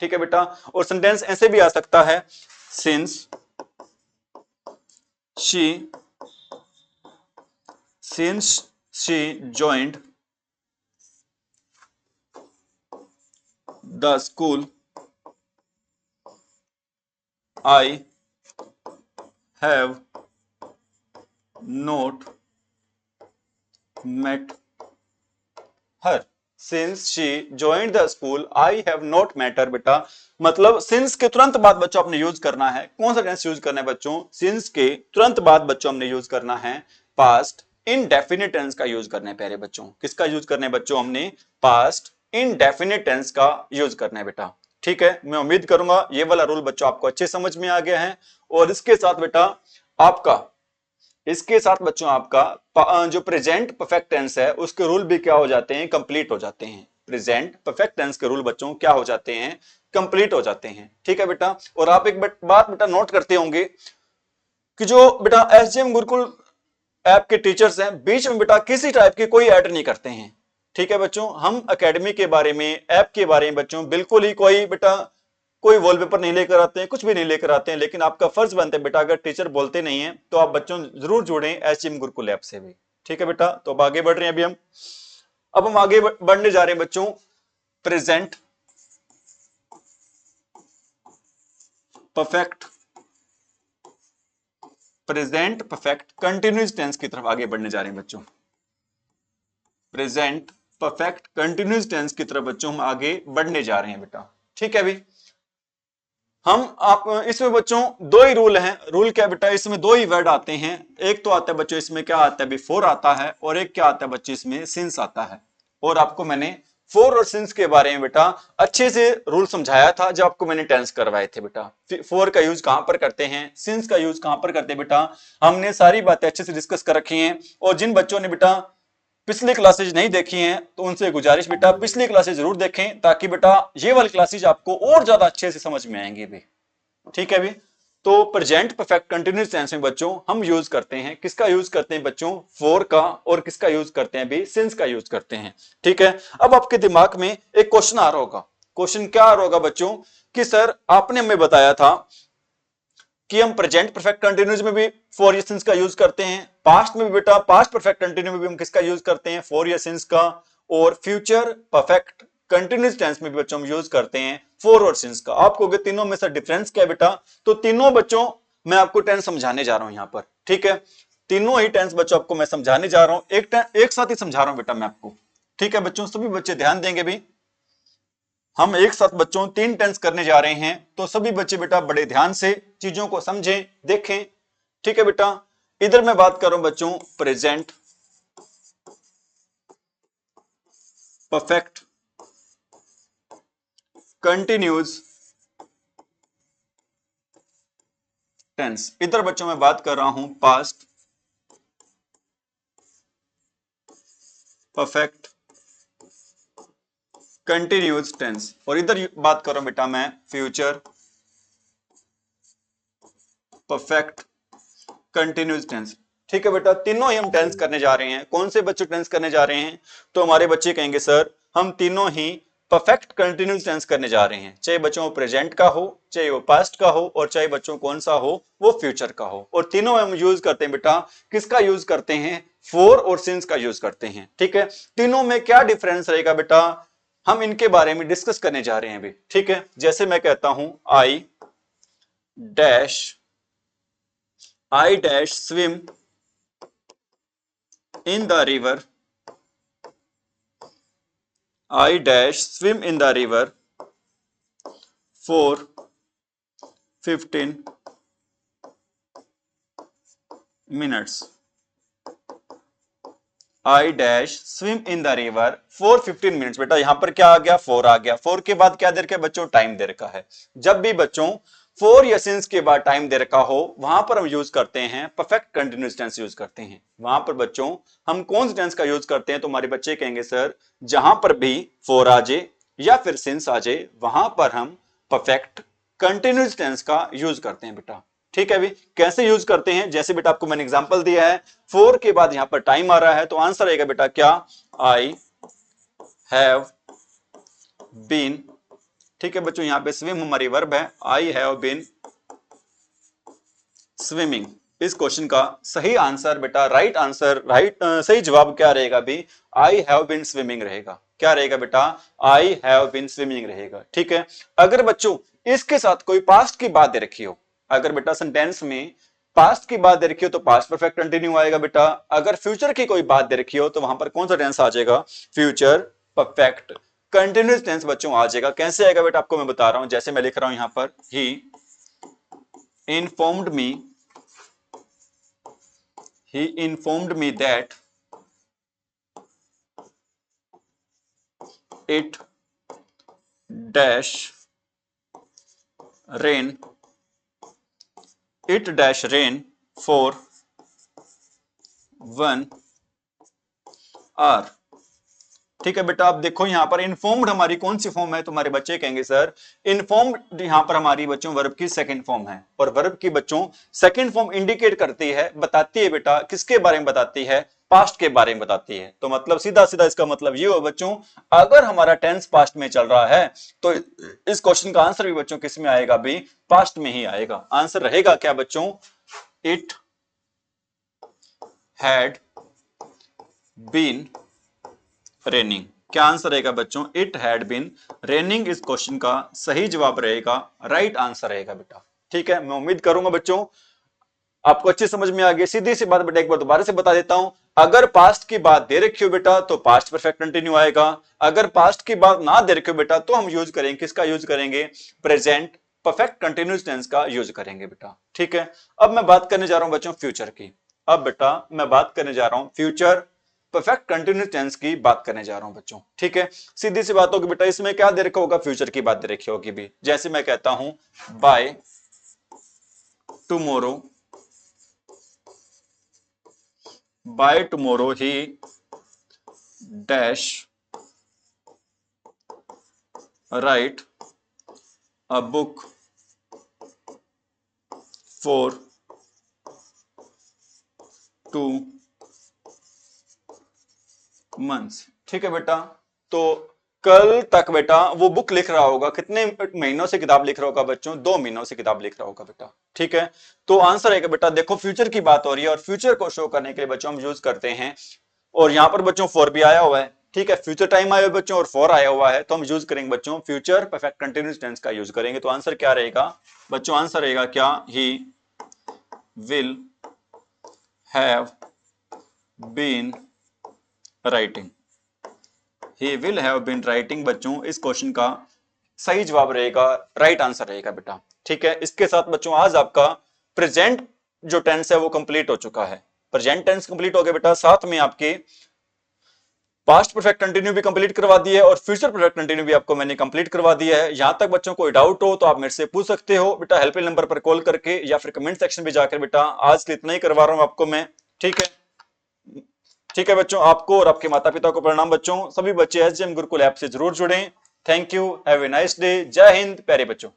Speaker 1: ठीक है बेटा। और सेंटेंस ऐसे भी आ सकता है, since she joined the school, I have not met her. Since she joined the school, I have not met her बेटा। मतलब सिंस के तुरंत बाद बच्चों आपने यूज करना है कौन सा टेंस यूज करना है बच्चों? सिंस के तुरंत बाद बच्चों हमने यूज करना है पास्ट इनडेफिनिट टेंस का यूज करना है प्यारे बच्चों। किसका यूज करना है बच्चों? हमने पास्ट इनडेफिनिट टेंस का यूज करना है बेटा। ठीक है। मैं उम्मीद करूंगा ये वाला रूल बच्चों आपको अच्छे समझ में आ गया है। और इसके साथ बेटा आपका इसके साथ बच्चों आपका जो प्रेजेंट परफेक्ट टेंस है उसके रूल भी क्या हो जाते हैं? कंप्लीट हो जाते हैं। प्रेजेंट परफेक्ट टेंस के रूल बच्चों क्या हो जाते हैं? कंप्लीट हो जाते हैं। ठीक है बेटा। और आप एक बात बेटा नोट करते होंगे कि जो बेटा एसजीएम गुरुकुल ऐप के टीचर्स हैं बीच में बेटा किसी टाइप की कोई ऐड नहीं करते हैं। ठीक है बच्चों। हम एकेडमी के बारे में, ऐप के बारे में बच्चों बिल्कुल ही कोई बेटा कोई वॉलपेपर नहीं लेकर आते हैं, कुछ भी नहीं लेकर आते हैं। लेकिन आपका फर्ज बनता है बेटा अगर टीचर बोलते नहीं है तो आप बच्चों जरूर जुड़े एसजीएम गुरुकुल ऐप से भी। ठीक है बेटा। तो अब आगे बढ़ रहे हैं। अभी हम आगे बढ़ने जा रहे हैं बच्चों प्रेजेंट परफेक्ट कंटिन्यूस टेंस की तरफ आगे बढ़ने जा रहे हैं बच्चों। प्रेजेंट परफेक्ट कंटिन्यूस टेंस की तरफ बच्चों हम आगे बढ़ने जा रहे हैं बेटा। ठीक है अभी हम आप इसमें बच्चों दो ही रूल हैं। रूल क्या बेटा? इसमें दो ही वर्ड आते हैं। एक तो आता है बच्चों इसमें क्या आता है? बिफोर आता है, और एक क्या आता है बच्चों इसमें? सिंस आता है। और आपको मैंने फोर और सिंस के बारे में बेटा अच्छे से रूल समझाया था जब आपको मैंने टेंस करवाए थे बेटा। फोर का यूज कहां पर करते हैं, सिंस का यूज कहां पर करते हैं बेटा, हमने सारी बातें अच्छे से डिस्कस कर रखी हैं। और जिन बच्चों ने बेटा पिछली क्लासेज नहीं देखी हैं तो उनसे गुजारिश बेटा पिछली क्लासेज जरूर देखें ताकि बेटा ये वाली क्लासेज आपको और ज्यादा अच्छे से समझ में आएंगी भी। ठीक है भी। तो प्रेजेंट परफेक्ट कंटिन्यूस टेंस में बच्चों हम यूज करते हैं, किसका यूज करते हैं बच्चों? फोर का। और किसका यूज करते हैं भी? सिंस का यूज करते हैं। ठीक है। अब आपके दिमाग में एक क्वेश्चन आ रहा होगा। क्वेश्चन क्या आ रहा होगा बच्चों कि सर आपने हमें बताया था कि हम प्रेजेंट परफेक्ट कंटिन्यूस में भी फोर या सिंस का यूज करते हैं, पास्ट में भी बेटा पास्ट परफेक्ट कंटिन्यू में भी हम किसका यूज करते हैं? फोर या सिंस का। और फ्यूचर परफेक्ट कंटिन्यूस टेंस में भी बच्चों हम यूज करते हैं फोर और सिंस का। आपको तीनों में से डिफरेंस क्या है बेटा? तो तीनों बच्चों मैं आपको टेंस समझाने जा रहा हूं यहां पर। ठीक है। तीनों ही टेंस बच्चों आपको मैं समझाने जा रहा हूं, एक साथ ही समझा रहा हूं बेटा मैं आपको। ठीक है बच्चों। सभी बच्चे ध्यान देंगे भी। हम एक साथ बच्चों तीन टेंस करने जा रहे हैं तो सभी बच्चे बेटा बड़े ध्यान से चीजों को समझें, देखें। ठीक है बेटा। इधर मैं बात कर रहा हूं बच्चों प्रेजेंट परफेक्ट कंटिन्यूज टेंस। इधर बच्चों मैं बात कर रहा हूं पास्ट परफेक्ट कंटिन्यूज टेंस। और इधर बात कर रहा हूं बेटा मैं फ्यूचर परफेक्ट कंटिन्यूस टेंस। ठीक है बेटा। तीनों ही हम टेंस करने जा रहे हैं। कौन से बच्चे टेंस करने जा रहे हैं? तो हमारे बच्चे कहेंगे सर हम तीनों ही परफेक्ट कंटिन्यूस टेंस करने जा रहे हैं, चाहे बच्चों प्रेजेंट का हो, चाहे वो पास्ट का हो, और चाहे बच्चों कौन सा हो वो फ्यूचर का हो। और तीनों हम यूज करते हैं बेटा किसका यूज करते हैं? फोर और सिंस का यूज करते हैं। ठीक है। तीनों में क्या डिफरेंस रहेगा बेटा हम इनके बारे में डिस्कस करने जा रहे हैं अभी। ठीक है। जैसे मैं कहता हूं dash I dash swim in the river I dash swim in the river for 15 minutes. I dash swim in the river for 15 minutes। बेटा यहां पर क्या आ गया, फोर आ गया। फोर के बाद क्या दे रखा है बच्चों, टाइम दे रखा है। जब भी बच्चों फोर या सिंस के बाद टाइम दे रखा हो, वहां पर हम यूज करते हैं परफेक्ट कंटिन्यूअस टेंस यूज करते हैं। वहां पर बच्चों हम कौन से टेंस का यूज करते हैं, तो हमारे बच्चे कहेंगे सर जहां पर भी फोर आ जाए या फिर सिंस आ जाए, वहां पर हम परफेक्ट कंटिन्यूअस टेंस का यूज करते हैं बेटा। ठीक है, अभी कैसे यूज करते हैं, जैसे बेटा आपको मैंने एग्जांपल दिया है, फोर के बाद यहां पर टाइम आ रहा है, तो आंसर आएगा बेटा क्या, आई हैव बीन। ठीक है बच्चों, यहां पे स्विम हमारी वर्ब है, आई हैव बीन स्विमिंग। इस क्वेश्चन का सही आंसर बेटा, राइट आंसर, सही जवाब क्या रहेगा भी, आई हैव बीन स्विमिंग रहेगा। क्या रहेगा बेटा, आई हैव बीन स्विमिंग रहेगा। ठीक है, अगर बच्चों इसके साथ कोई पास्ट की बात दे रखी हो, अगर बेटा सेंटेंस में पास्ट की बात दे रखी हो तो पास्ट परफेक्ट कंटिन्यू आएगा बेटा। अगर फ्यूचर की कोई बात दे रखी हो तो वहां पर कौन सा टेंस आ जाएगा, फ्यूचर परफेक्ट कंटिन्यूअस टेंस बच्चों आ जाएगा। कैसे आएगा बेटा, आपको मैं बता रहा हूं, जैसे मैं लिख रहा हूं यहां पर, he informed me, he informed me that it dash rain, it dash rain for 1 hour। ठीक है बेटा, आप देखो यहां पर इन्फॉर्म्ड हमारी कौन सी फॉर्म है, तुम्हारे बच्चे कहेंगे सर इन्फॉर्म्ड यहां पर हमारी बच्चों वर्ब की सेकंड फॉर्म है, और वर्ब की बच्चों सेकंड फॉर्म इंडिकेट करती है, बताती है बेटा किसके बारे में बताती है, पास्ट के बारे में बताती है। तो मतलब सीधा सीधा इसका मतलब ये हो बच्चों, अगर हमारा टेंस पास्ट में चल रहा है तो इस क्वेश्चन का आंसर भी बच्चों किस में आएगा भी, पास्ट में ही आएगा। आंसर रहेगा क्या बच्चों, इट हैड बीन रेनिंग। क्या आंसर रहेगा बच्चों, इट हैड बीन रेनिंग। इस क्वेश्चन का सही जवाब रहेगा, राइट आंसर रहेगा बेटा। ठीक है, मैं उम्मीद करूंगा बच्चों आपको अच्छी समझ में आ गई। सीधी सी बात बेटा एक बार दोबारा से बता देता हूं, अगर पास्ट की बात दे रखी हो बेटा तो पास्ट परफेक्ट कंटिन्यू आएगा। अगर पास्ट की बात ना दे रखी हो बेटा तो हम यूज करेंगे किसका, यूज करेंगे प्रेजेंट परफेक्ट कंटिन्यूअस टेंस का यूज करेंगे बेटा। ठीक है, अब मैं बात करने जा रहा हूं बच्चों फ्यूचर की। अब बेटा मैं बात करने जा रहा हूं फ्यूचर परफेक्ट कंटिन्यूअस टेंस की बात करने जा रहा हूं बच्चों। ठीक है, सीधी सी बात होगी बेटा, इसमें क्या दे रखा होगा, फ्यूचर की बात दे रखी होगी भी। जैसे मैं कहता हूं by tomorrow, by tomorrow he dash write a book for 2 months। ठीक है बेटा, तो कल तक बेटा वो बुक लिख रहा होगा, कितने महीनों से किताब लिख रहा होगा बच्चों, 2 महीनों से किताब लिख रहा होगा बेटा। ठीक है, तो आंसर है बेटा, देखो फ्यूचर की बात हो रही है और फ्यूचर को शो करने के लिए बच्चों हम यूज करते हैं, और यहां पर बच्चों फॉर भी आया हुआ है। ठीक है, फ्यूचर टाइम आया हुआ है बच्चों और फॉर आया हुआ है, तो हम यूज करेंगे बच्चों फ्यूचर परफेक्ट कंटिन्यूअस टेंस का यूज करेंगे। तो आंसर क्या रहेगा बच्चों, आंसर रहेगा क्या, he will have been writing. He will have been writing बच्चों इस क्वेश्चन का सही जवाब रहेगा, राइट आंसर रहेगा बेटा। ठीक है, इसके साथ बच्चों आज आपका प्रेजेंट जो टेंस है वो कंप्लीट हो चुका है। प्रेजेंट टेंस कंप्लीट हो गया बेटा, साथ में आपके पास्ट परफेक्ट कंटिन्यू भी कंप्लीट करवा दिया है और फ्यूचर परफेक्ट कंटिन्यू भी आपको मैंने कंप्लीट करवा दिया है। यहां तक बच्चों कोई डाउट हो तो आप मेरे से पूछ सकते हो बेटा, हेल्पलाइन नंबर पर कॉल करके या फिर कमेंट सेक्शन में जाकर बेटा। आज के इतना ही करवा रहा हूं आपको मैं। ठीक है, ठीक है बच्चों, आपको और आपके माता पिता को प्रणाम बच्चों। सभी बच्चे एसजेएम गुरुकुल ऐप से जरूर जुड़ें। Thank you, have a nice day. जय हिंद प्यारे बच्चों।